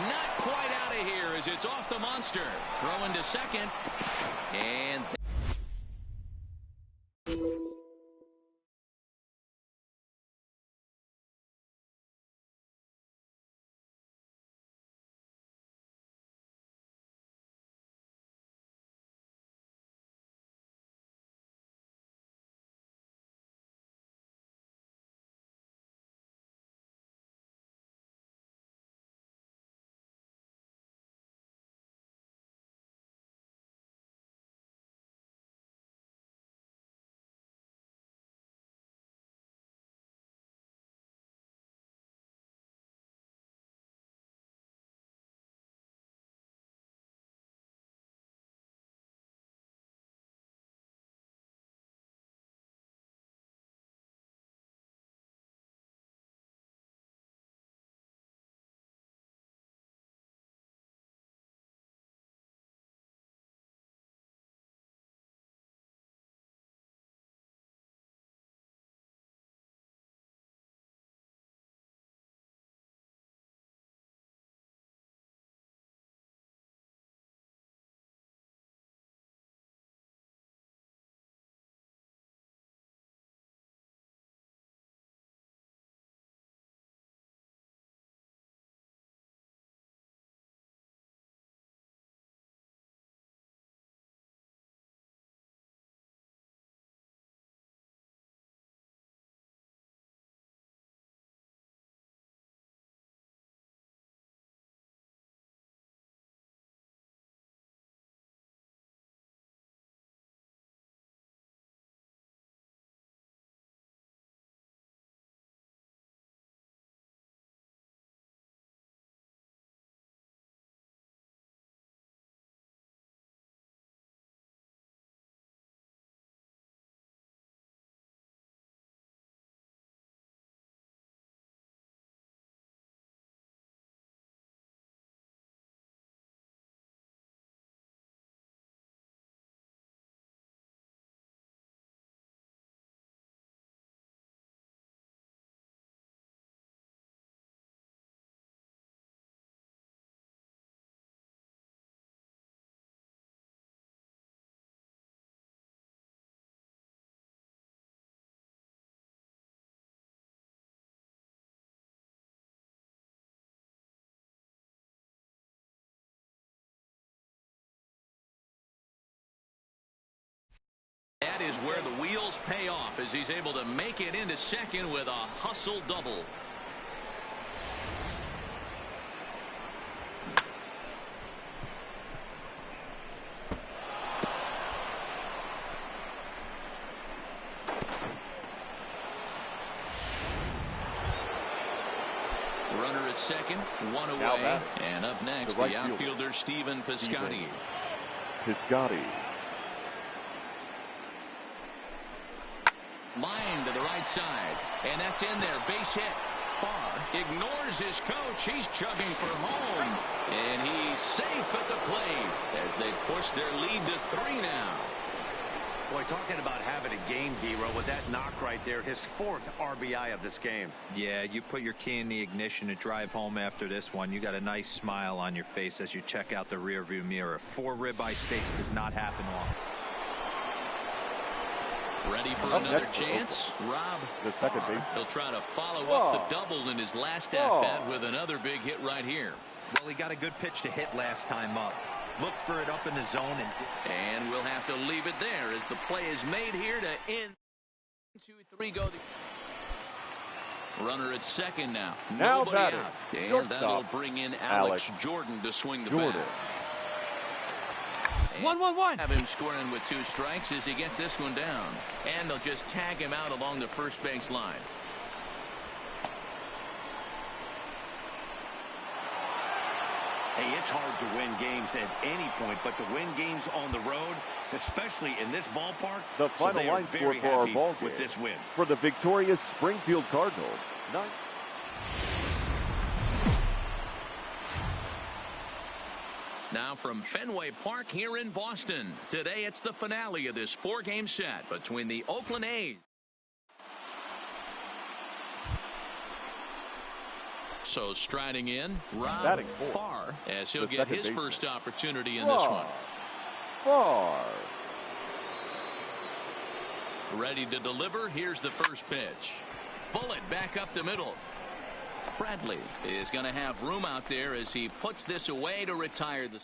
Not quite out of here as it's off the monster. Throw into second. And That is where the wheels pay off as he's able to make it into second with a hustle double. Runner at second, one away, and up next the outfielder Stephen Piscotty. Line to the right side, and that's in there. Base hit. Farr ignores his coach. He's chugging for home, and he's safe at the plate as they push their lead to 3 now. Boy, talking about having a game hero with that knock right there, his 4th RBI of this game. Yeah, you put your key in the ignition to drive home after this one. You got a nice smile on your face as you check out the rearview mirror. 4 ribeye steaks does not happen often. Ready for another chance. Rob the second base. He'll try to follow up the double in his last at-bat with another big hit right here. Well, he got a good pitch to hit last time up. Look for it up in the zone. And we'll have to leave it there as the play is made here to end. 2-3 go. Runner at second now. Nobody out. And that'll bring in Alex Jordan to swing the bat. 1-1-1. Have him scoring with 2 strikes as he gets this one down. And they'll just tag him out along the first base line. Hey, it's hard to win games at any point, but to win games on the road, especially in this ballpark, the final line score for our ball game with this win. For the victorious Springfield Cardinals. Now from Fenway Park here in Boston. Today it's the finale of this 4-game set between the Oakland A's. So striding in, Rob Farr as he'll get his first opportunity in this one. Farr. Ready to deliver. Here's the first pitch. Bullet back up the middle. Bradley is going to have room out there as he puts this away to retire the.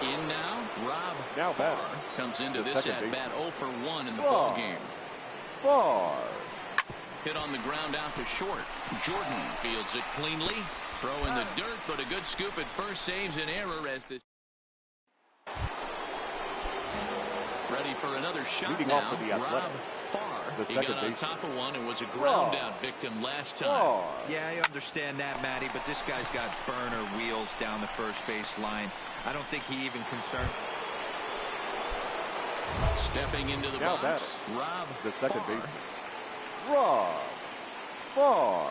In now, Rob Farr comes into this at bat 0 for 1 in the ball game. Farr. Hit on the ground out to short. Jordan fields it cleanly. Throw in the dirt, but a good scoop at first saves an error as this. Ready for another shot now. Rob Farr. He got on top of one and was a ground out victim last time. Yeah, I understand that, Matty, but this guy's got burner wheels down the first base line. I don't think he even concerned. Stepping into the box, Rob the second Farr. baseman. Rob Farr.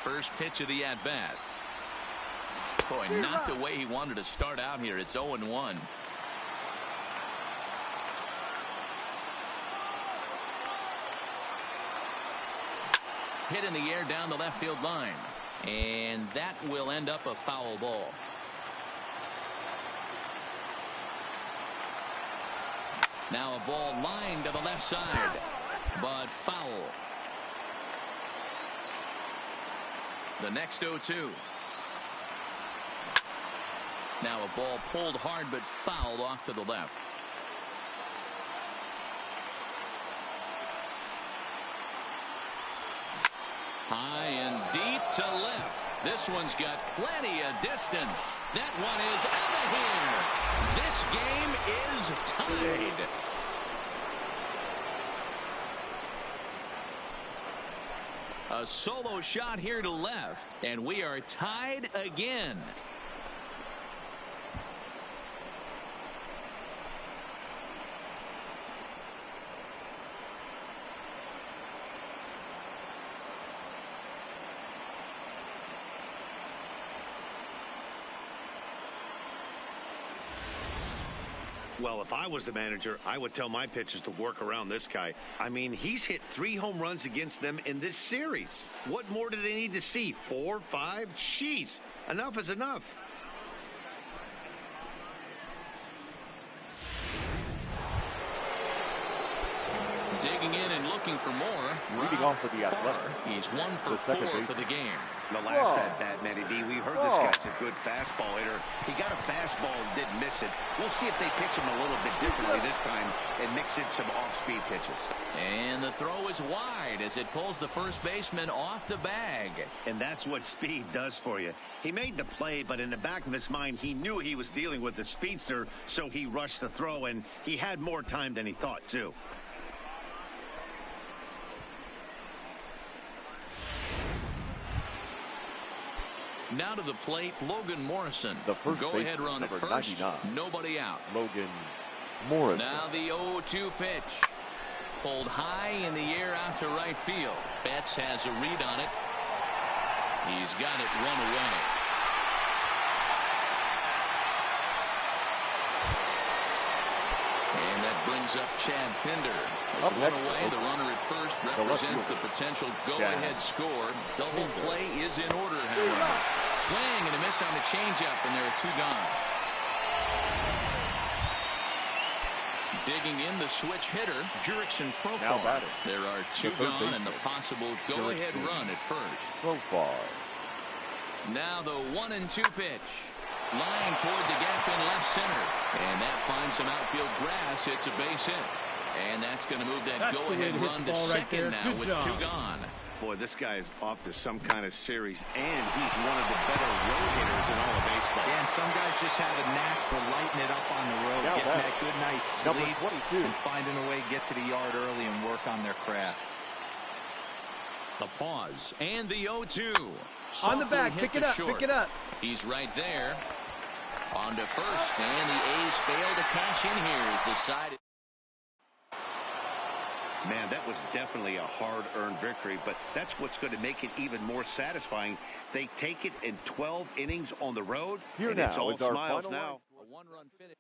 First pitch of the at-bat. Boy, not the way he wanted to start out here. It's 0-1. Hit in the air down the left field line. And that will end up a foul ball. Now a ball lined to the left side, but foul. The next 0-2. Now a ball pulled hard but fouled off to the left. High and deep to left. This one's got plenty of distance. That one is out of here. This game is tied. A solo shot here to left, and we are tied again. Well, if I was the manager, I would tell my pitchers to work around this guy. I mean, he's hit 3 home runs against them in this series. What more do they need to see? 4, 5? Jeez, enough is enough. Digging in and looking for more. Leading off for the Athletic. He's 1 for 4 for the game. The last at bat, Matty B, we heard this guy's a good fastball hitter. He got a fastball and didn't miss it. We'll see if they pitch him a little bit differently this time and mix in some off-speed pitches. And the throw is wide as it pulls the first baseman off the bag. And that's what speed does for you. He made the play, but in the back of his mind, he knew he was dealing with the speedster, so he rushed the throw, and he had more time than he thought, too. Now to the plate, Logan Morrison. The first go-ahead run at first. 99. Nobody out. Logan Morrison. Now the 0-2 pitch. Pulled high in the air out to right field. Betts has a read on it. He's got it 1 away. And that brings up Chad Pinder. As 1 away, the runner at first represents the potential go-ahead score. Double play is in order, however. Swing and a miss on the changeup, and there are 2 gone. Digging in the switch hitter, Jurickson Profar. There are 2 gone and the possible go-ahead run at first. Profar. Now the 1-2 pitch. Line toward the gap in left center. And that finds some outfield grass. It's a base hit. And that's going to move that go-ahead run to second now with 2 gone. Boy, this guy is off to some kind of series, and he's one of the better road hitters in all of baseball. Yeah, and some guys just have a knack for lighting it up on the road, getting that good night's sleep, and finding a way to get to the yard early and work on their craft. The pause, and the 0-2. On the back, pick it up, pick it up. He's right there. On to first, and the A's fail to cash in here as the side. Man, that was definitely a hard-earned victory, but that's what's going to make it even more satisfying. They take it in 12 innings on the road, and it's all smiles now. A 1-run finish.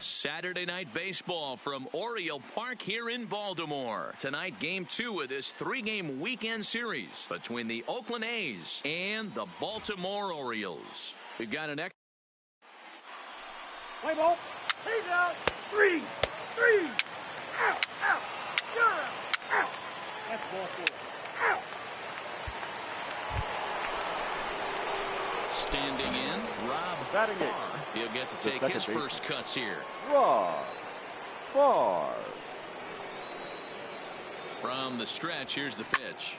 Saturday night baseball from Oriole Park here in Baltimore. Tonight, game 2 of this 3-game weekend series between the Oakland A's and the Baltimore Orioles. We've got an Play ball. He's out. 3. Out. You're out. That's ball 4. Out. Standing in, Rob Farr. He'll get to take his first cuts here. Rob Farr. From the stretch, here's the pitch.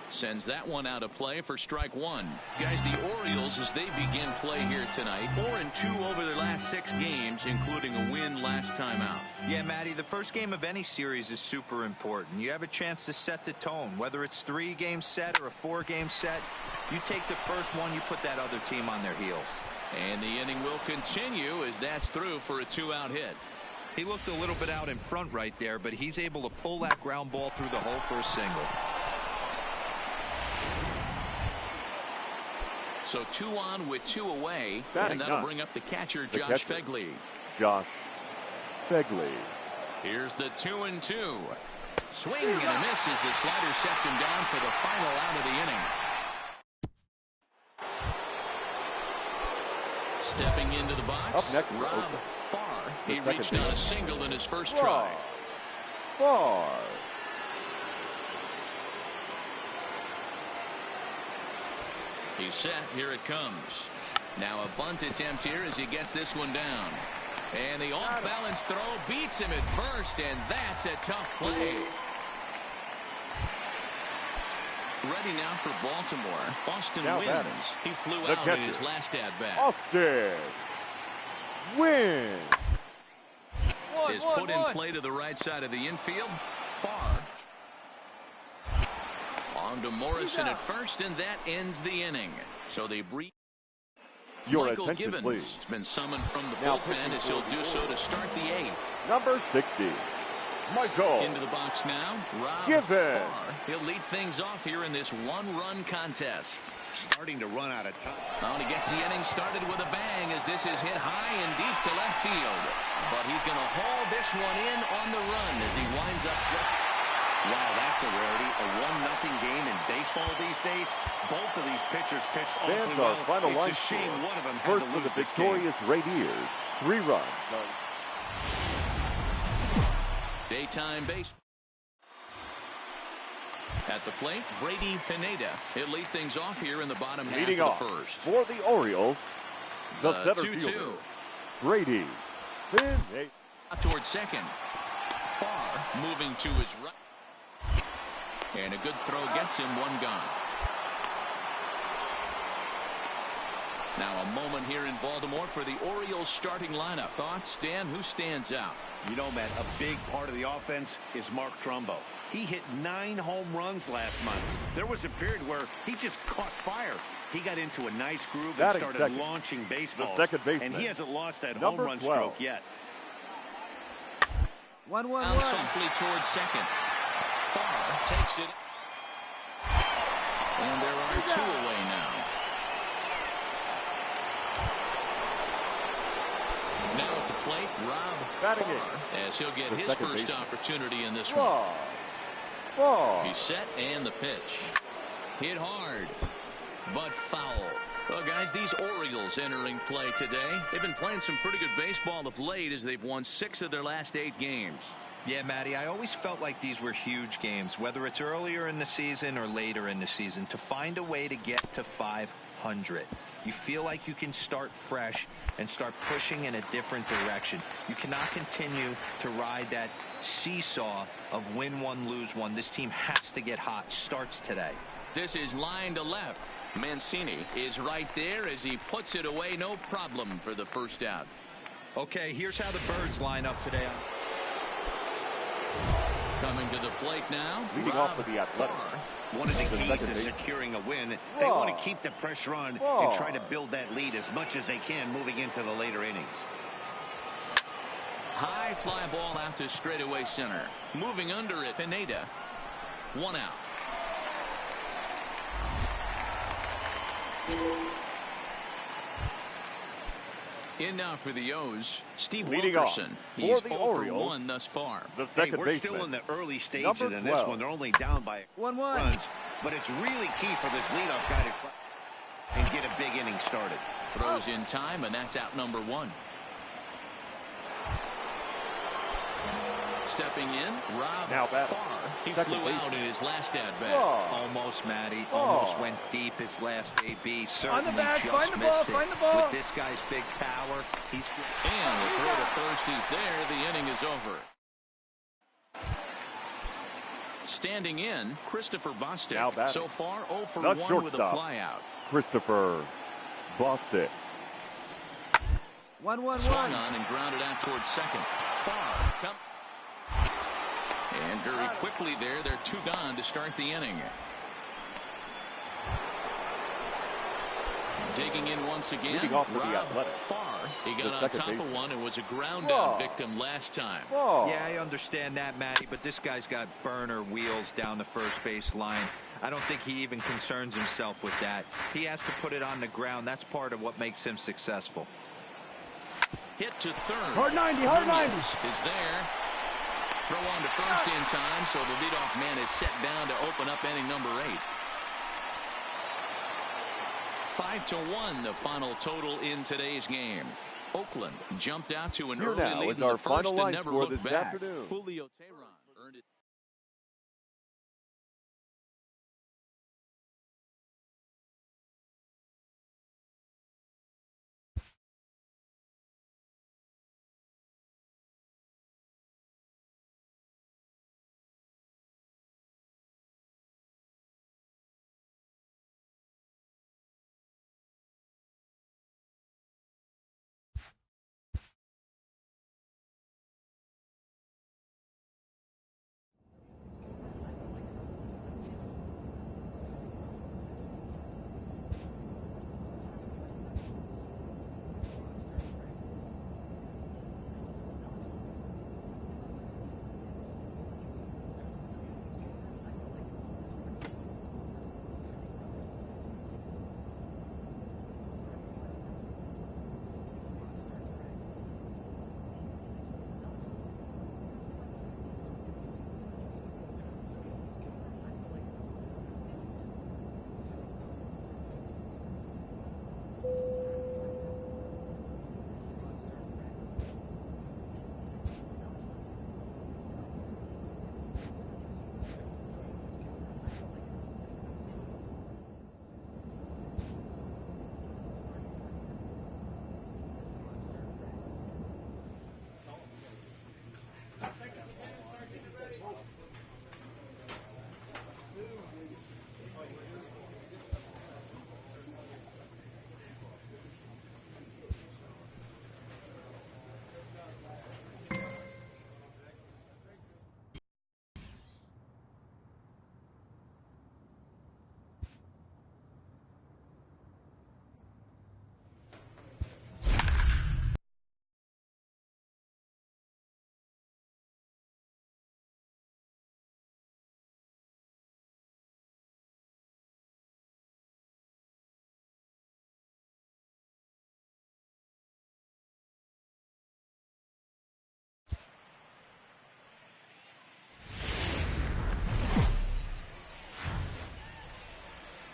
Sends that one out of play for strike 1. Guys, the Orioles, as they begin play here tonight, 4-2 over their last 6 games, including a win last time out. Yeah, Matty, the first game of any series is super important. You have a chance to set the tone, whether it's 3-game set or a 4-game set. You take the first one, you put that other team on their heels. And the inning will continue as that's through for a 2-out hit. He looked a little bit out in front right there, but he's able to pull that ground ball through the hole for a single. So 2 on with 2 away. Batting And that'll ninth. bring up the catcher, The Josh catcher. Fegley. Josh Fegley. Here's the 2-2. Swing and a miss as the slider sets him down for the final out of the inning. Stepping into the box, Up next, Rob Oakland. Farr. The He second reached on a baseman. single in his first Farr. try. Farr. He's set. Here it comes. Now a bunt attempt here as he gets this one down. And the off-balance throw beats him at first, and that's a tough play. Ready now for Baltimore. Austin Now wins. batting. He flew The out catcher. in his last at-bat. Austin wins. Is put in play to the right side of the infield. Farr. On to Morrison at first, and that ends the inning. So they breathe. Your Michael attention, Givens please. has been summoned from the Now bullpen pitching as he'll for do the so to start the 8th. Number 60, Michael Into the box now, Rob Givens. Farr. He'll lead things off here in this one-run contest. Starting to run out of time. Oh, and he gets the inning started with a bang as this is hit high and deep to left field. But he's going to haul this one in on the run as he winds up. Wow, that's a rarity. A 1-0 game in baseball these days. Both of these pitchers pitched Fans awfully our well. final line It's a shame score. one of them had First to for lose the this game. victorious Rainiers, 3 runs. Daytime base. At the plate, Brady Pineda. He'll lead things off here in the bottom half Leading of off the first. for the Orioles, the center 2-2. fielder, Brady Pineda. Towards second. Farr moving to his right. And a good throw gets him 1 gone. Now a moment here in Baltimore for the Orioles starting lineup. Thoughts, Dan? Who stands out? You know, Matt, a big part of the offense is Mark Trumbo. He hit 9 home runs last month. There was a period where he just caught fire. He got into a nice groove and Batting started second. launching baseballs. second baseman. And he hasn't lost that Number home run 12. stroke yet. 1-1-1. Down softly towards second. Farr takes it. And there are 2 away now. Now at the plate, Rob Batting Farr, as he'll get The his second first baseman. opportunity in this one. Rob Farr. He's set and the pitch. Hit hard, but foul. Well, guys, these Orioles entering play today. They've been playing some pretty good baseball of late as they've won 6 of their last 8 games. Yeah, Matty, I always felt like these were huge games, whether it's earlier in the season or later in the season, to find a way to get to 500. You feel like you can start fresh and start pushing in a different direction. You cannot continue to ride that seesaw of win one, lose one. This team has to get hot. Starts today. This is line to left. Mancini is right there as he puts it away. No problem for the first out. Okay, here's how the Birds line up today. Coming to the plate now. Leading Rob off with the Athletic. Farr. One of the keys second to base. securing a win, they Rob want to keep the pressure on Farr. and try to build that lead as much as they can moving into the later innings. High fly ball out to straightaway center. Moving under it, Pineda. 1 out. In now for the O's, Steve Leading off Wilkerson. for He's the 0 for Orioles. 1 thus far. The Hey, second we're baseman. still in the early stages Number in this 12. one. They're only down by 1-1. runs, but it's really key for this leadoff guy to try and get a big inning started. Throws in time, and that's out number 1. Stepping in, Rob Now batting. Farr. He Second flew baseman. out in his last at-bat. Farr. Almost, Matty. Oh. Almost went deep his last AB. Certainly back, just find the missed ball, it. find the ball. With this guy's big power, he's... And the throw to first is there. The inning is over. Standing in, Christopher Now Bostic. batting. So far, 0 for The 1 with a shortstop. flyout. Christopher Bostic. 1-1-1. Swung on and grounded out towards second. Farr. Come. And very quickly there, they're 2 gone to start the inning. Digging in once again, Leading off for the Rob Athletic. Farr. He got The on second top of baseman. one and was a ground Farr. down victim last time. Farr. Yeah, I understand that, Matty, but this guy's got burner wheels down the first base line. I don't think he even concerns himself with that. He has to put it on the ground. That's part of what makes him successful. Hit to third. Hard 90, hard 90. Is there. Throw on to first in time, so the leadoff man is set down to open up inning number 8. 5-1 the final total in today's game. Oakland jumped out to an early lead in the first and never looked back. Julio Teheran earned it.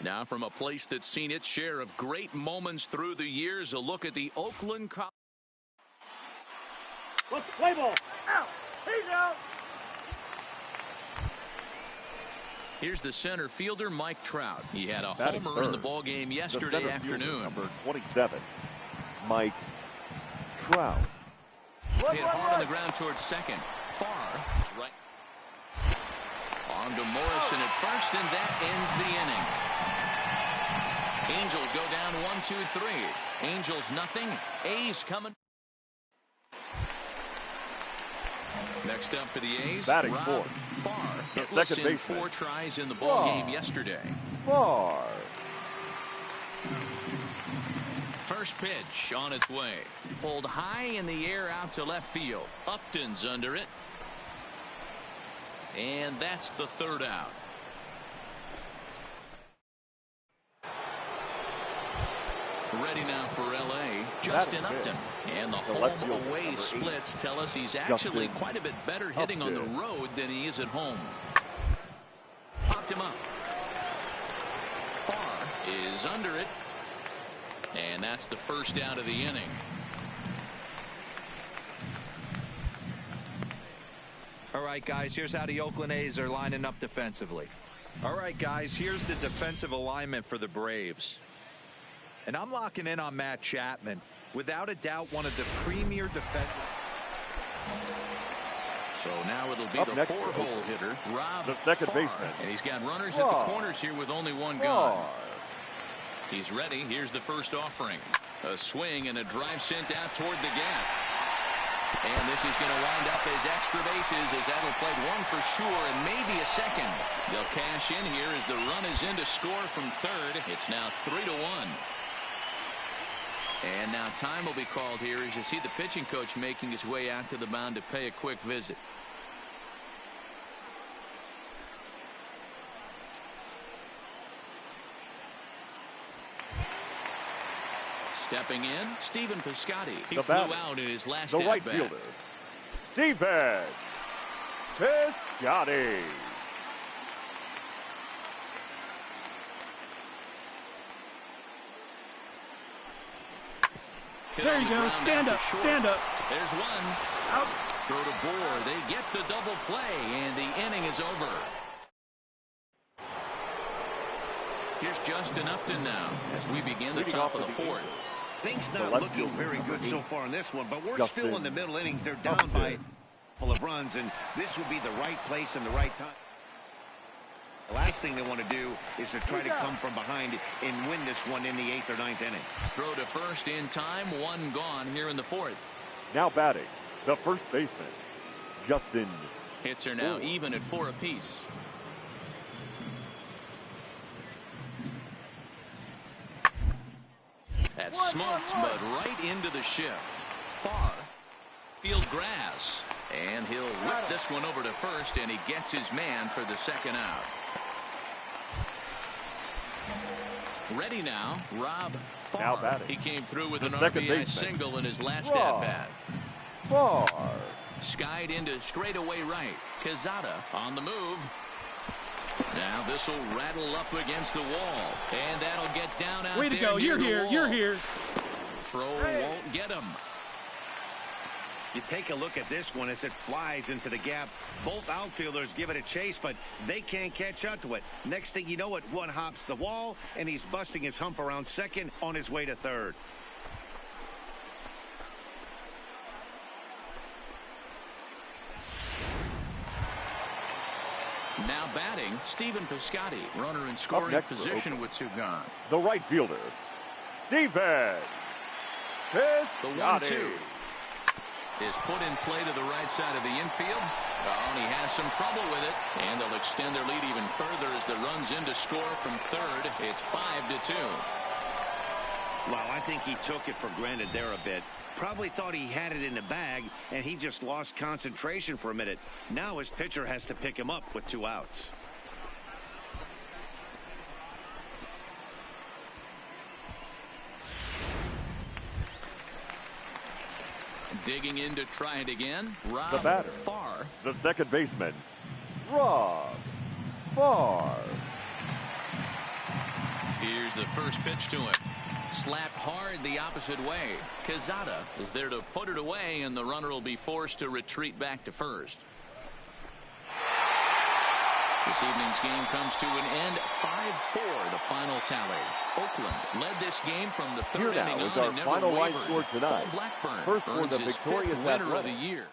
Now from a place that's seen its share of great moments through the years, a look at the Oakland Coliseum. Let's play ball. Out. He's out. Here's the center fielder, Mike Trout. He had a homer in the ballgame yesterday afternoon. Number 27, Mike Trout. Hit hard on the ground towards second. Farr right. On to Morrison at first, and that ends the inning. Angels go down 1-2-3. Angels nothing. A's coming. Next up for the A's, batting Rob fourth. Farr. The Hitless second in baseman. 4 tries in the ball game yesterday. Farr. First pitch on its way. Pulled high in the air out to left field. Upton's under it. And that's the third out. Ready now for L.A. Justin Upton. And the home-away splits tell us he's actually quite a bit better hitting on the road than he is at home. Popped him up. Farr is under it. And that's the first out of the inning. All right, guys, here's how the Oakland A's are lining up defensively. All right, guys, here's the defensive alignment for the Braves. And I'm locking in on Matt Chapman. Without a doubt, one of the premier defenders. So now it'll be the 4-hole hitter, Rob the second Farr. baseman. And he's got runners at the corners here with only one gun. He's ready. Here's the first offering. A swing and a drive sent out toward the gap. And this is going to wind up as extra bases, as that'll play one for sure and maybe a second. They'll cash in here as the run is in to score from third. It's now 3-1. And now time will be called here as you see the pitching coach making his way out to the mound to pay a quick visit. Stepping in, Stephen Piscotty. He The flew batter, out in his last the right at-bat. fielder, Stephen Piscotty. There you go. Stand up. Stand up. There's one. Out. Throw to Bohr. They get the double play, and the inning is over. Here's Justin Upton now as we begin the top of the fourth. Things not looking very good so far in this one, but we're Justin still in the middle innings. They're down by a couple of runs, and this would be the right place and the right time. The last thing they want to do is to try to come from behind and win this one in the 8th or 9th inning. Throw to first in time, one gone here in the fourth. Now batting, the first baseman, Justin. Hits are now even at 4 apiece. That smoked, but right into the shift. Farr, field grass, and he'll whip this one over to first, and he gets his man for the second out. Ready now, Rob Farr. Now batting, he came through with an second RBI baseman, single in his last Rob at-bat. Farr. Skied into straightaway right. Quezada on the move. Now this will rattle up against the wall, and that'll get down out Way to there go. You're near the here. wall. You're here. Throw won't get him. You take a look at this one as it flies into the gap. Both outfielders give it a chase, but they can't catch up to it. Next thing you know it, one hops the wall, and he's busting his hump around second on his way to third. Now batting, Stephen Piscotty. Runner in scoring position with two gone. The right fielder, Stephen The Piscotty. 1-2 is put in play to the right side of the infield. Oh, and he has some trouble with it, and they'll extend their lead even further as the run's in to score from third. It's 5-2. Well, I think he took it for granted there a bit. Probably thought he had it in the bag, and he just lost concentration for a minute. Now his pitcher has to pick him up with 2 outs. Digging in to try it again, Rob The batter, Farr. the second baseman, Rob Farr. Here's the first pitch to him. Slapped hard the opposite way. Quezada is there to put it away, and the runner will be forced to retreat back to first. This evening's game comes to an end. 5-4, the final tally. Oakland led this game from the Here third now inning is on our and never final line wavered. score tonight. Paul Blackburn First for earns the his victorious 5th winner of the Athletics. year.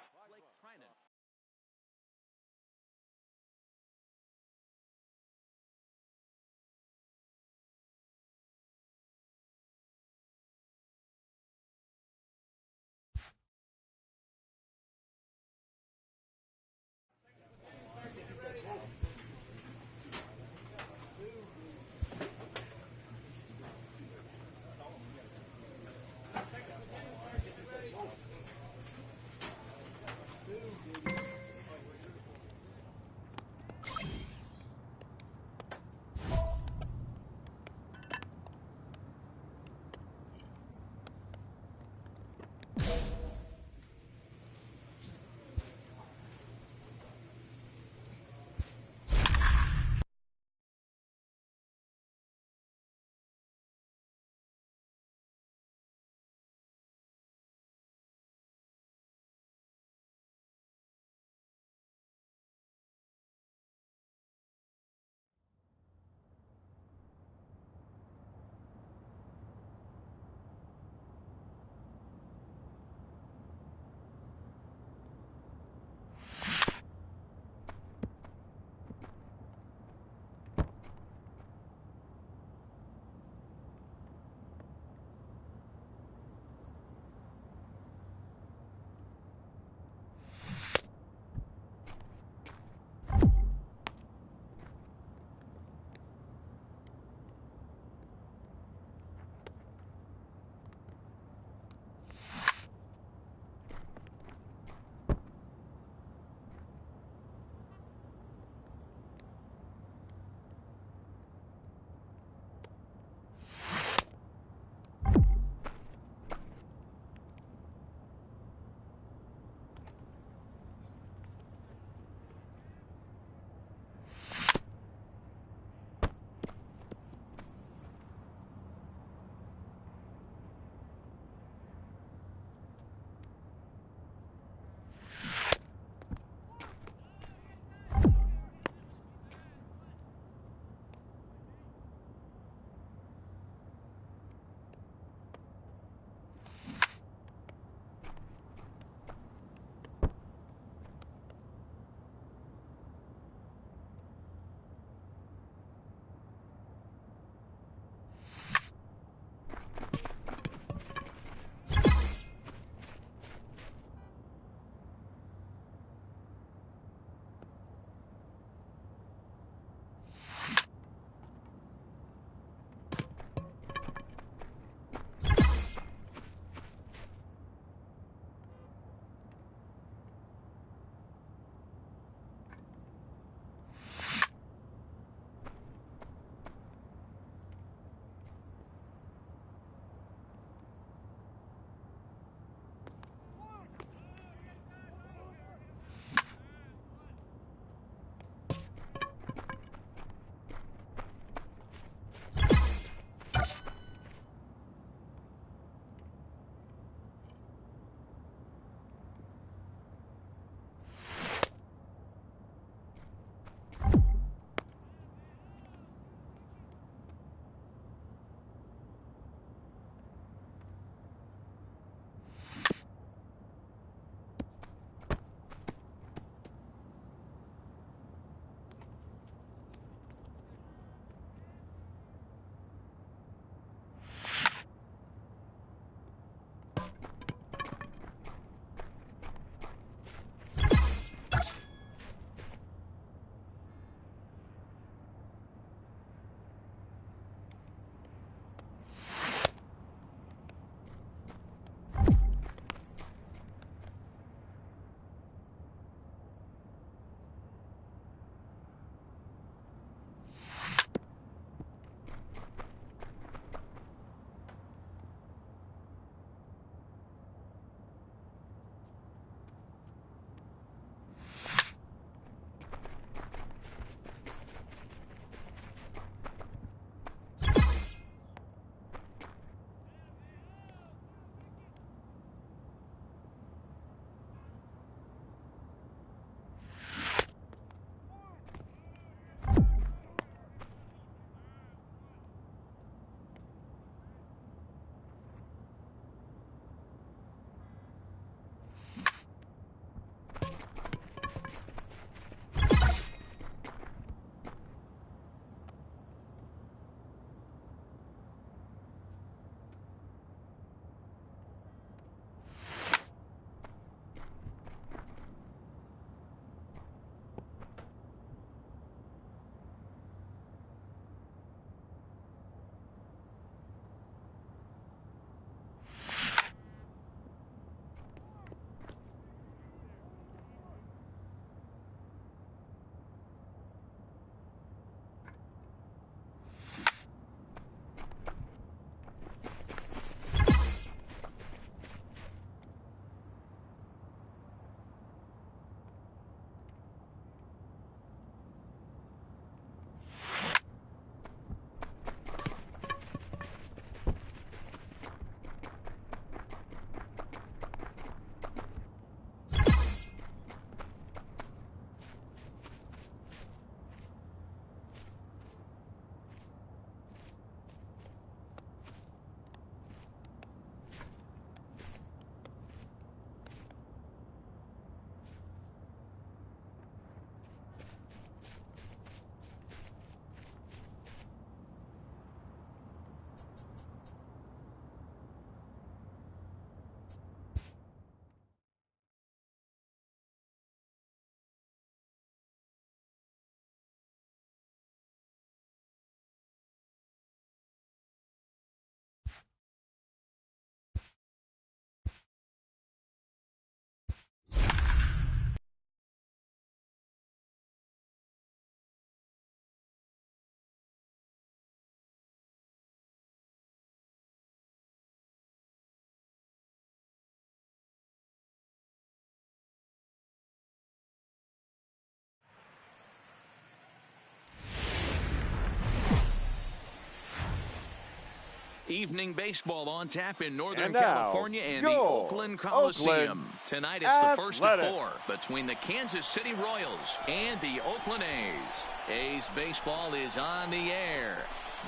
Evening baseball on tap in Northern And now, California and the Oakland Coliseum. Tonight it's the first of 4 between the Kansas City Royals and the Oakland A's. A's baseball is on the air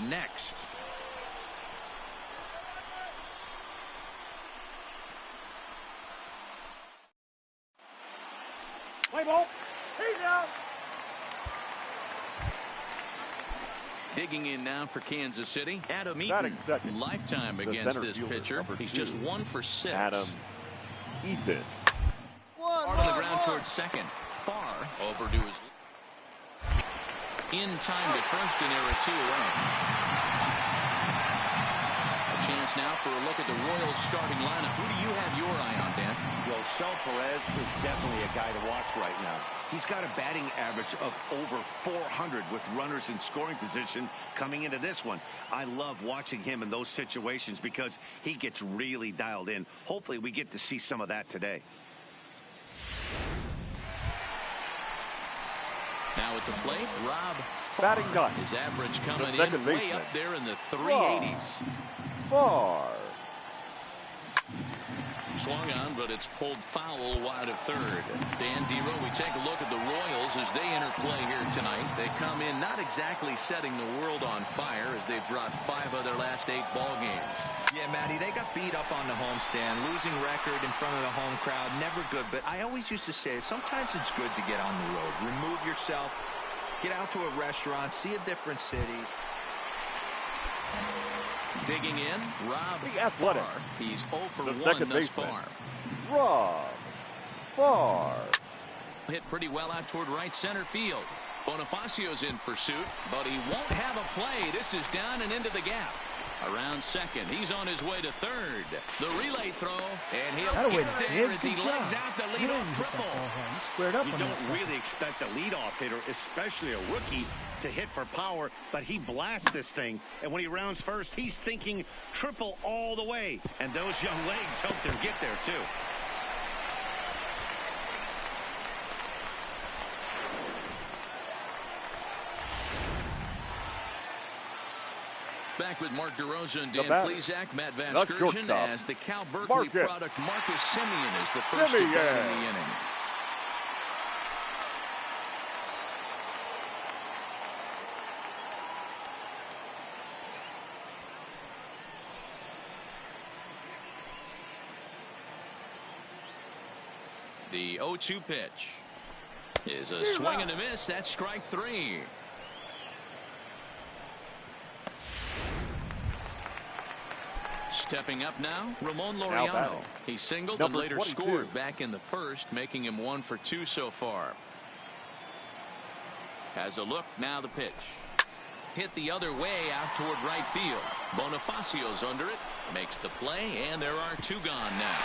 next. Play ball. He's out. Digging in now for Kansas City, Adam Eaton. Lifetime against this pitcher. He's just 1 for 6. Adam Eaton. Hard on the ground towards second. Farr over to his in time to first and error 2 away. A chance now for a look at the Royals starting lineup. Who do you have your eye on, Dan? Yosel Perez is definitely a guy to watch right now. He's got a batting average of over 400 with runners in scoring position coming into this one. I love watching him in those situations because he gets really dialed in. Hopefully we get to see some of that today. Now at the plate, Rob batting gun. His average coming in way up there in the 380s. Farr. Swung on, but it's pulled foul wide of third. Dan Dero, we take a look at the Royals as they interplay here tonight. They come in not exactly setting the world on fire as they've dropped 5 of their last 8 ball games. Yeah, Matty, they got beat up on the homestand. Losing record in front of the home crowd, never good. But I always used to say sometimes it's good to get on the road. Remove yourself, get out to a restaurant, see a different city. Digging in, Rob Farr. He's 0 for 1 thus far. Rob Farr. Hit pretty well out toward right center field. Bonifacio's in pursuit, but he won't have a play. This is down and into the gap. Around second, he's on his way to third. The relay throw, and he'll get there as he legs out the leadoff triple. Squared up. You don't really expect a leadoff hitter, especially a rookie, to hit for power, but he blasts this thing, and when he rounds first, he's thinking triple all the way, and those young legs helped him get there too. Back with Mark DeRosa and Dan Plesac, Matt Vasgersian as the Cal Berkeley product Marcus Semien is the first to bat in the inning. The 0-2 pitch is a swing and a miss. That's strike 3. Stepping up now, Ramon Laureano. He singled and later 22. scored back in the first, making him 1 for 2 so far. Has a look, now the pitch. Hit the other way out toward right field. Bonifacio's under it, makes the play, and there are 2 gone now.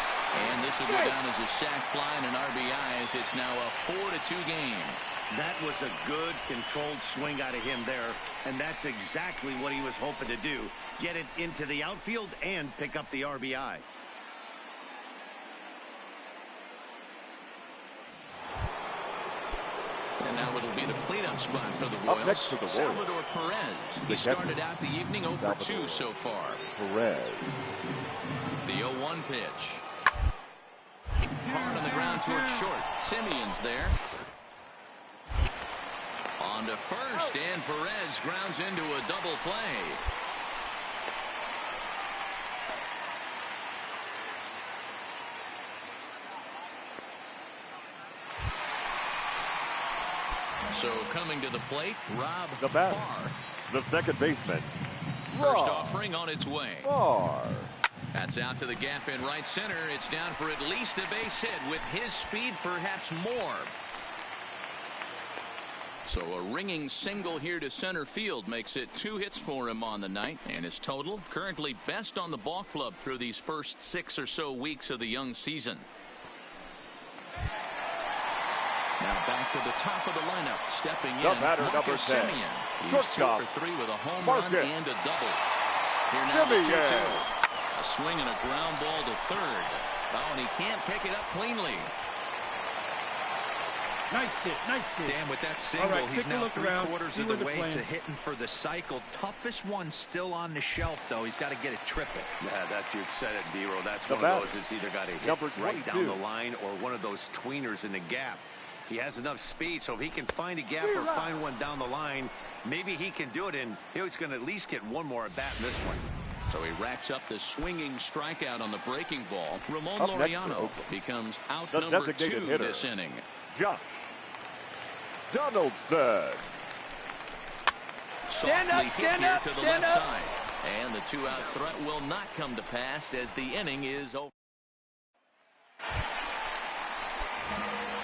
And this will go down as a sac fly and an RBI as it's now a 4-2 game. That was a good controlled swing out of him there, and that's exactly what he was hoping to do. Get it into the outfield and pick up the RBI. And now it'll be the cleanup spot for the Royals. Up next to the Salvador Perez. He started out the evening 0 for 2 so far. Perez. The 0-1 pitch. Hard on the ground towards short. Semien's there. On to first, and Perez grounds into a double play. So coming to the plate, Rob Farr. The second baseman. First offering on its way. Farr. That's out to the gap in right center. It's down for at least a base hit. With his speed, perhaps more. So a ringing single here to center field makes it 2 hits for him on the night. And his total currently best on the ball club through these first 6 or so weeks of the young season. Now back to the top of the lineup. Stepping in, Marcus Semien. He's 2 for 3 with a home run and a double. Here now the 2-2. A swing and a ground ball to third. Oh, and he can't pick it up cleanly. Nice hit, nice hit. Dan, with that single, right, he's now three-quarters of the way playing. to hitting for the cycle. Toughest one still on the shelf, though. He's got to get it triple. Yeah, that's, you said it, D-Row. That's The one batter. of those that's either got to hit Number right 22. down the line or one of those tweeners in the gap. He has enough speed, so if he can find a gap or find one down the line, maybe he can do it, and he's going to at least get one more at bat in this one. So he racks up the swinging strikeout on the breaking ball. Ramon Up next Laureano for becomes out the number designated 2 hitter. this inning. Josh Donaldson. Softly hit here to the left side. And the 2-out threat will not come to pass as the inning is over.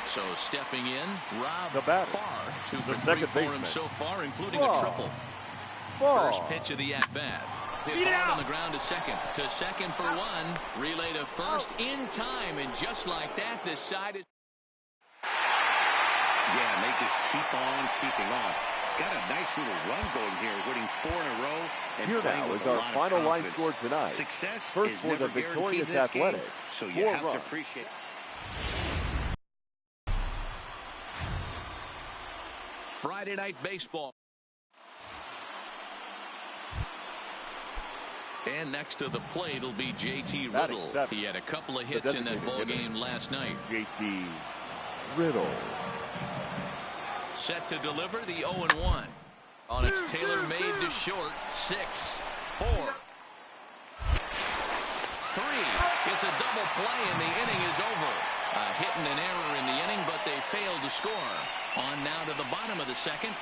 So stepping in, Rob The batter. Farr, 2 The for 3 second for him baseman. so far, including Farr. a triple. Farr. First pitch of the at-bat. Hit hard on the ground to second. To second for 1. Relay to first in time. And just like that, this side is... Yeah, and they just keep on keeping on. Got a nice little run going here, winning 4 in a row. And Here playing now with is a our lot of final line confidence. score tonight. Success First is for never the victorious guaranteed in this game, Athletics. so you 4 have to runs. appreciate. Friday Night Baseball. And next to the plate will be J.T. Batting Riddle. seven. He had a couple of hits in that designated ball hitter. game last night. JT Riddle. Set to deliver the 0-1. On its tailor-made to short. 6, 4, 3. It's a double play and the inning is over. A hit and an error in the inning, but they failed to score. On now to the bottom of the second.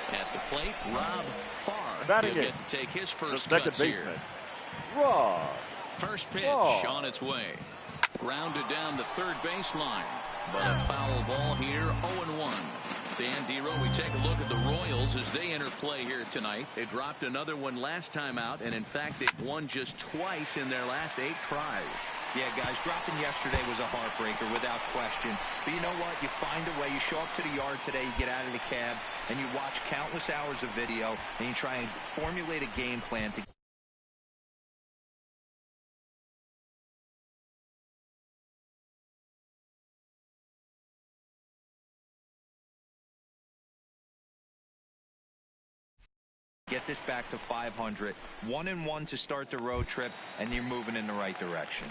At the plate, Rob Farr. Batting He'll in. get to take his The first second cuts baseman. here. Rob. First pitch Farr. on its way. Grounded down the third baseline. But a foul ball here, 0-1. Dan Dero, we take a look at the Royals as they enter play here tonight. They dropped another one last time out, and in fact, they've won just twice in their last 8 tries. Yeah, guys, dropping yesterday was a heartbreaker without question. But you know what? You find a way. You show up to the yard today, you get out of the cab, and you watch countless hours of video, and you try and formulate a game plan to get this back to 500. 1-1 to start the road trip, and you're moving in the right direction.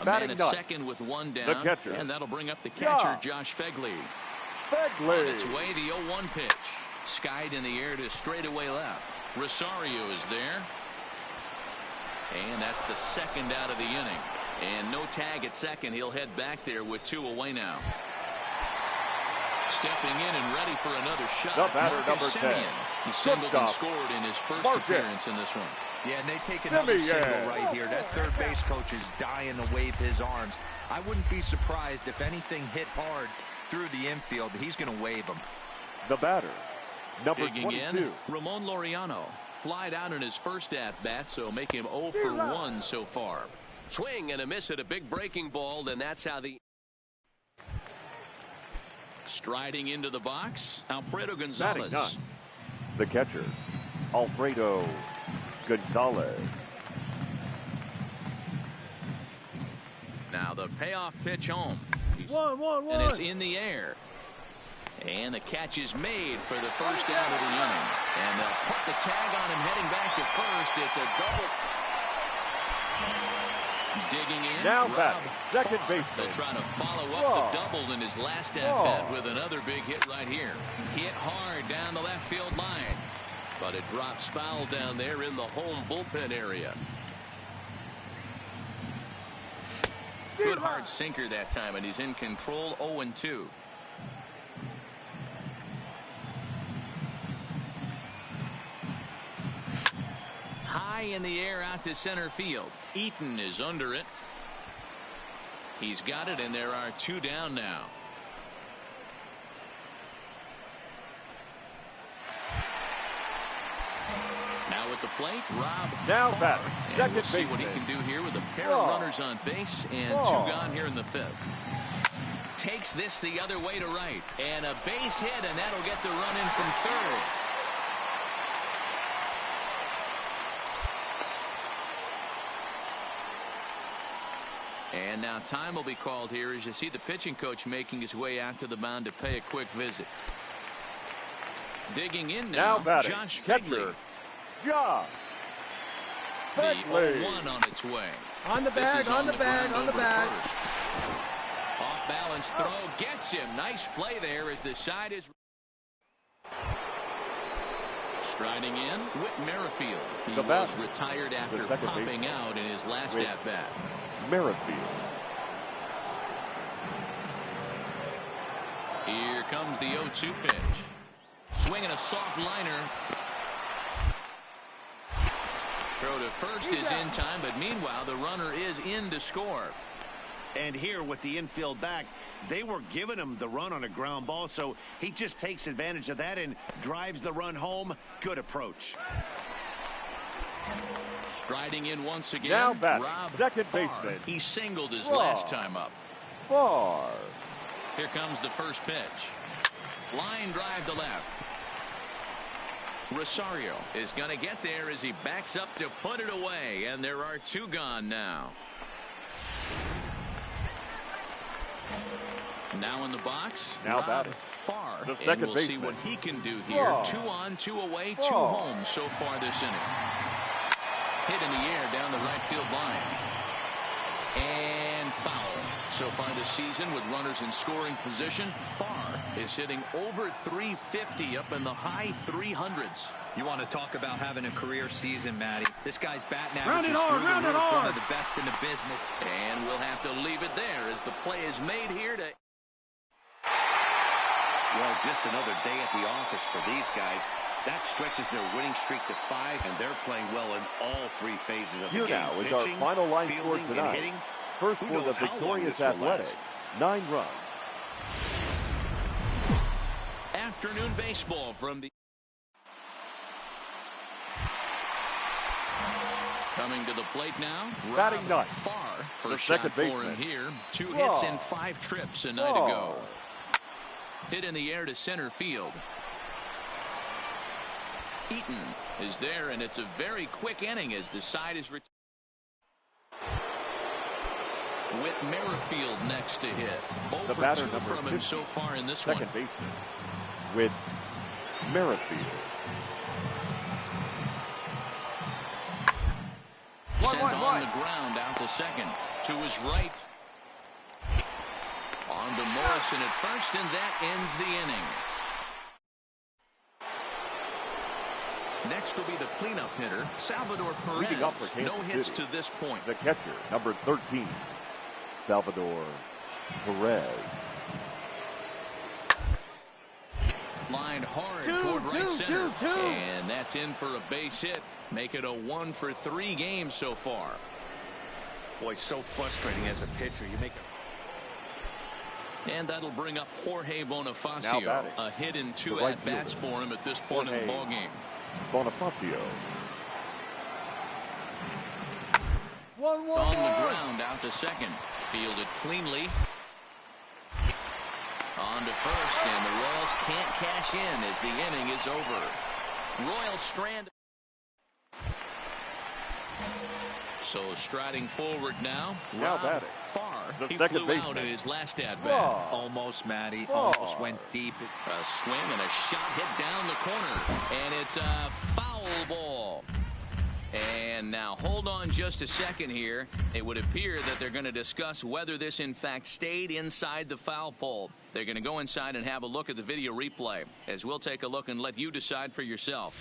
A Batting man at ninth. second with 1 down. The catcher. And that'll bring up the catcher, Yeah. Josh Fegley. On Fegley. its way, the 0-1 pitch. Skied in the air to straightaway left. Rosario is there. And that's the second out of the inning. And no tag at second. He'll head back there with 2 away now. Stepping in and ready for another shot. The batter, Marcus number 10. Semien. He singled and Shortstop. scored in his first Marcus. appearance in this one. Yeah, and they take another Semien. single right here. That third base coach is dying to wave his arms. I wouldn't be surprised if anything hit hard through the infield. He's going to wave them. The batter. Number Digging 22. in, Ramon Laureano. Flied out in his first at-bat, so make him 0 for 1 so far. Swing and a miss at a big breaking ball, then that's how the... Striding into the box, Alfredo Batting Gonzalez. ninth. The catcher, Alfredo Gonzalez. Now the payoff pitch home. One. And it's in the air. And the catch is made for the first out of the inning. And they'll put the tag on him heading back to first. It's a double. Digging in. Now Rob batting, second Farr. baseman. They'll try to follow up Farr. the double in his last at-bat Farr. with another big hit right here. Hit hard down the left field line. But it drops foul down there in the home bullpen area. Good hard sinker that time, and he's in control. 0-2. High in the air out to center field. Eaton is under it. He's got it, and there are 2 down now. Now at the plate, Rob Now Farr. batting, And second we'll see what he baseman. can do here with a pair Farr. of runners on base and Farr. 2 gone here in the 5th. Takes this the other way to right. And a base hit, and that'll get the run in from third. And now time will be called here as you see the pitching coach making his way out to the mound to pay a quick visit. Digging in now Josh Figley. Josh The 0-1 on its way. On the bag, on the bag, on the bag. Off balance throw gets him. Nice play there as the side is striding in. Whit Merrifield. He was retired after popping out in his last at bat. Merrifield. Here comes the 0-2 pitch. Swinging a soft liner. Throw to first is in time, but meanwhile the runner is in to score. And here with the infield back, they were giving him the run on a ground ball, so he just takes advantage of that and drives the run home. Good approach. Striding in once again. Now back, Rob second Farr. baseman. He singled his Farr. last time up. Farr. Here comes the first pitch. Line drive to left. Rosario is going to get there as he backs up to put it away, and there are two gone now. Now in the box, now Rob Farr, the second and we'll baseman. see what he can do here. Farr. 2 on, 2 away, 2 Farr. home so far this inning. Hit in the air down the right field line. And foul. So far this season with runners in scoring position, Farr is hitting over 350 up in the high 300s. You want to talk about having a career season, Matty. This guy's batting Round average it is hard, through round the it roof, hard. one of the best in the business. And we'll have to leave it there as the play is made here to... Well, just another day at the office for these guys. That stretches their winning streak to 5, and they're playing well in all 3 phases of the Here game. now is Pitching, our final line score fielding, and tonight. hitting. First Who for the knows how long victorious this will Athletics, last. 9 runs. Afternoon baseball from the... Coming to the plate now, Batting Rob ninth. Farr. The First shot second for baseman. him here. 2 Farr. hits and 5 trips a night Farr. ago. Hit in the air to center field. Eaton is there, and it's a very quick inning as the side is with Merrifield next to hit. 0 The for batter 2 number from him 50, so far in this second one. baseman with Merrifield. Sent on the ground out to second. To his right. On to Morrison at first, and that ends the inning. Next will be the cleanup hitter, Salvador Leading up for Perez. Kansas No hits City, to this point. the catcher, number 13, Salvador Perez. Lined hard toward right center. And that's in for a base hit. Make it a 1 for 3 games so far. Boy, so frustrating as a pitcher. You make a... And that'll bring up Jorge Now Bonifacio. batting. A hit in 2 The right at-bats fielder, for him at this point in the Jorge ballgame. Bonifacio. 1-1. On the ground out to second. Fielded cleanly. On to first, and the Royals can't cash in as the inning is over. Royals stranded. So striding forward now. Now Rob batting. Farr. The He second flew out baseman. in his last at bat. Farr. Almost, Matty. Farr. Almost went deep. A swing and a shot hit down the corner, and it's a foul ball. And now hold on just a second here. It would appear that they're going to discuss whether this in fact stayed inside the foul pole. They're going to go inside and have a look at the video replay, as we'll take a look and let you decide for yourself.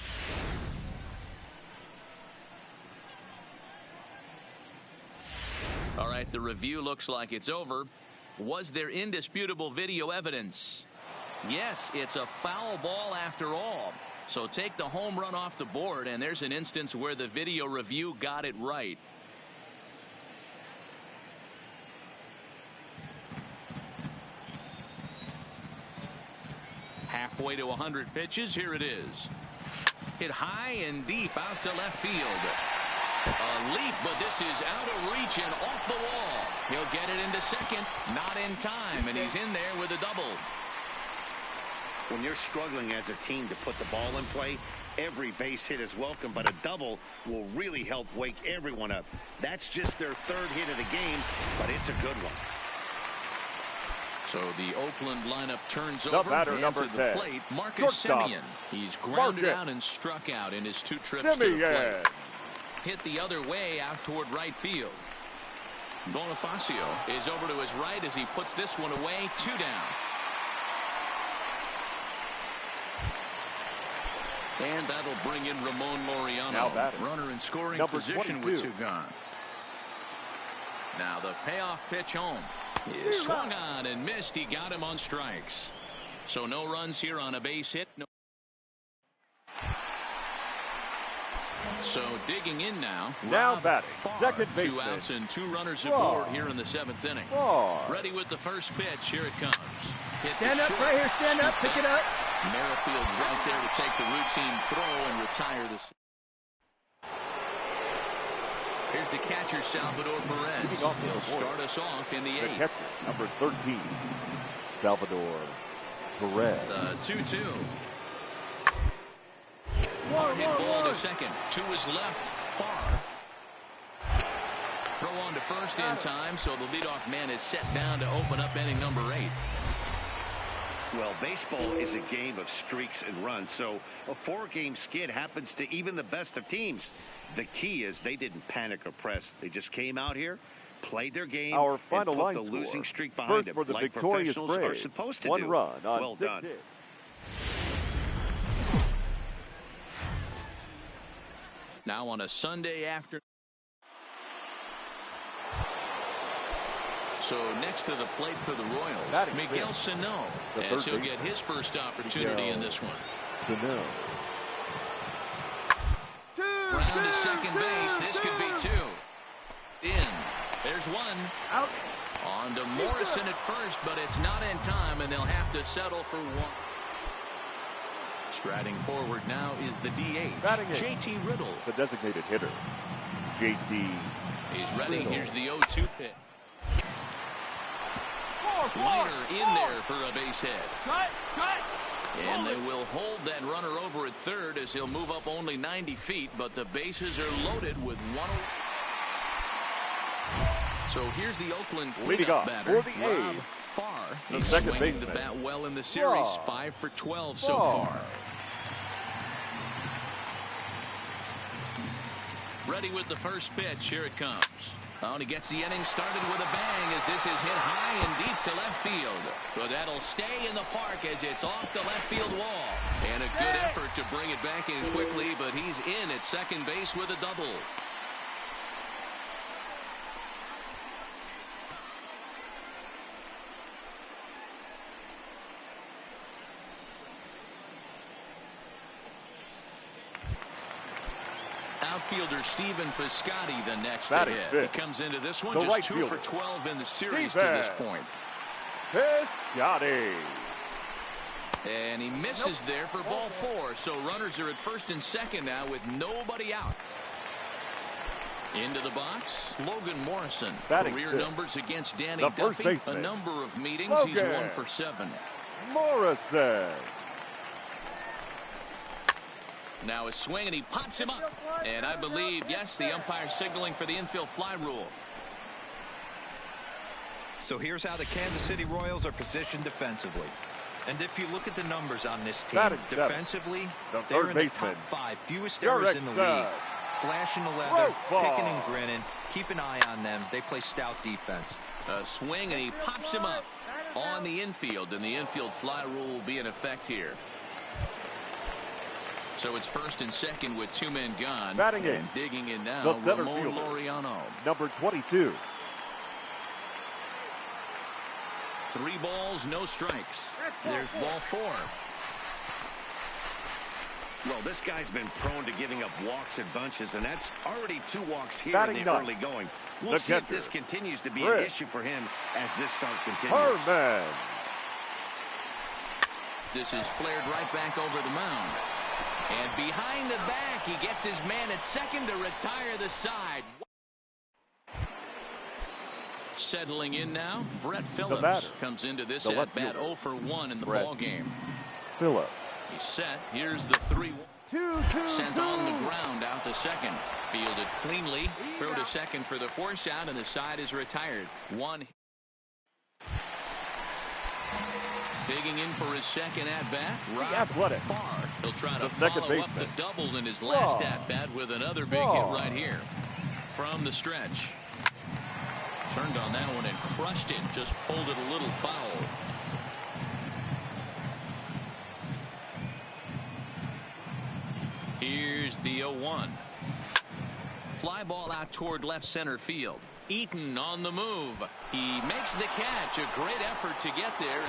All right, the review looks like it's over. Was there indisputable video evidence? Yes, it's a foul ball after all. So take the home run off the board, and there's an instance where the video review got it right. Halfway to 100 pitches, here it is. Hit high and deep out to left field. A leap, but this is out of reach and off the wall. He'll get it into second, not in time, and he's in there with a double. When you're struggling as a team to put the ball in play, Every base hit is welcome, but a double will really help wake everyone up. That's just their third hit of the game, but it's a good one. So the Oakland lineup turns The over batter, and number to the 10. plate, Marcus Shortstop. Semien. He's grounded Marcus. out and struck out in his 2 trips to the Semien. plate. Hit the other way out toward right field. Bonifacio is over to his right as he puts this one away. 2 down. And that'll bring in Ramon Laureano. Now batting. Runner in scoring Number position 22. with 2 gone. Now the payoff pitch home. He is swung on and missed. He got him on strikes. So no runs here on a base hit. No. So digging in now. Now Rob batting. Farr, Second 2 baseman. outs and 2 runners Farr. aboard here in the 7th inning. Farr. Ready with the first pitch. Here it comes. Hit Stand the up short. right here. Stand up. Pick it up. Merrifield's right there to take the routine throw and retire this. Here's the catcher, Salvador Perez. Leading off the He'll board. start us off in the The 8th. catcher, number 13, Salvador Perez. The 2-2. One, Hit one, ball to one. second. To his left, Farr. Throw on to first in time, so the leadoff man is set down to open up inning number 8. Well, baseball is a game of streaks and runs, so a 4-game skid happens to even the best of teams. The key is they didn't panic or press. They just came out here, played their game, Our final and put line the score. losing streak behind First them, for the like victorious professionals are Braves. supposed to 1 do. run on Well 6 done. hits. Now on a Sunday afternoon. So next to the plate for the Royals, Batting Miguel fifth. Sano, The as third he'll baseman. get his first opportunity Miguel in this one. Sano. Round to second base. This could be 2. In. There's 1. Out. On to Morrison at first, but it's not in time, and they'll have to settle for 1. Striding forward now is the DH, Batting in. JT Riddle. The designated hitter, JT. He's ready. Riddle. Here's the 0-2 pitch. Liner in there for a base hit. Cut. Cut. And they will hold that runner over at third as he'll move up only 90 feet, but the bases are loaded with 1. So here's the Oakland Leading cleanup off batter, for the Rob A's, Farr. the He's second swinging the baseman. bat well in the series, Farr. 5 for 12 so Farr. far. Ready with the first pitch. Here it comes. Oh, and he gets the inning started with a bang as this is hit high and deep to left field. But that'll stay in the park as it's off the left field wall. And a good effort to bring it back in quickly, but he's in at second base with a double. Outfielder Stephen Piscotty the next to Batting hit. fifth. He comes into this one The just right 2 fielder. for 12 in the series to Stephen this point. Piscotty. And he misses there for ball 4. So runners are at first and second now with nobody out. Into the box, Logan Morrison. Batting Career fifth. numbers against Danny The first Duffy. A baseman. number of meetings. Logan He's 1 for 7. Morrison. Now a swing, and he pops him up. And I believe, yes, the umpire signaling for the infield fly rule. So here's how the Kansas City Royals are positioned defensively. And if you look at the numbers on this team, Batting seventh. defensively, The they're third in the baseman. top 5 fewest Your errors in the ex-stud. league. Flashing the leather, Football. picking and grinning. Keep an eye on them. They play stout defense. A swing, and he pops him up on the infield, and the infield fly rule will be in effect here. So it's first and second with 2 men gone. Batting in. And digging in now, The center Ramon fielder. Laureano. Number 22. 3 balls, no strikes. There's ball 4. Well, this guy's been prone to giving up walks in bunches, and that's already 2 walks here Batting in the ninth. early going. We'll The see if catcher, this continues to be Chris an issue for him as this start continues. Herman. This is flared right back over the mound. And behind the back, he gets his man at second to retire the side. Settling in now, Brett Phillips batter, comes into this the at left bat fielder, 0 for 1 in the Brett ball game. Phillips. He's set. Here's the 3-1. Sent on the ground out to second. Fielded cleanly. Throw to second for the force out, and the side is retired. One. Digging in for his second at-bat, Rob Farr. He'll try to follow up the double in his last at-bat with another big hit right here. From the stretch. Turned on that one and crushed it. Just pulled it a little foul. Here's the 0-1. Fly ball out toward left center field. Eaton on the move. He makes the catch. A great effort to get there.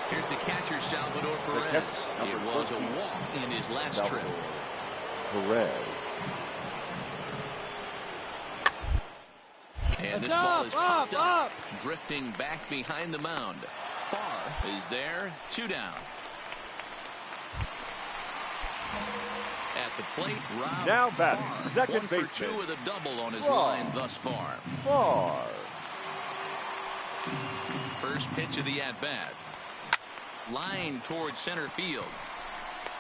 Here's the catcher, Salvador Perez. It was a walk in his last trip. Perez. And this ball is popped up, drifting back behind the mound. Farr is there, 2 down. At the plate, Rob now batting, Farr, second 1 baseman. for 2 with a double on his line thus far. Farr. First pitch of the at-bat. Line towards center field.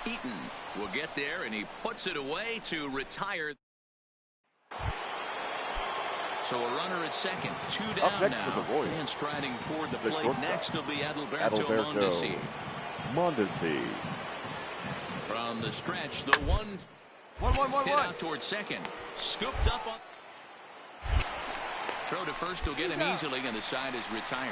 Eaton will get there, and he puts it away to retire. So a runner at second, 2 down now. And striding toward the plate next will be Adalberto Mondesi. From the stretch, the one hit out towards second. Scooped up on. Throw to first will get him easily, and the side is retired.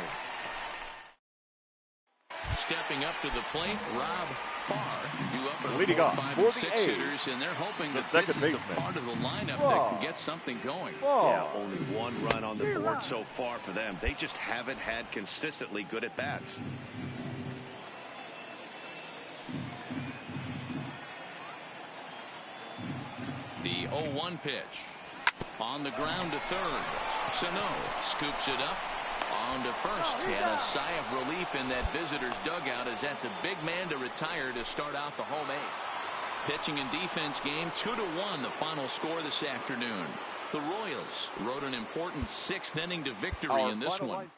Stepping up to the plate, Rob Farr. Due up for the 4, 5, and 6 hitters, and they're hoping that this is the part of the lineup that can get something going. Yeah, only 1 run on the board so far for them. They just haven't had consistently good at bats. The 0-1 pitch. On the ground to third. Sano scoops it up. On to first. And a sigh of relief in that visitor's dugout, as that's a big man to retire to start out the home 8th. Pitching and defense game, 2-1 the final score this afternoon. The Royals rode an important 6th inning to victory in this one.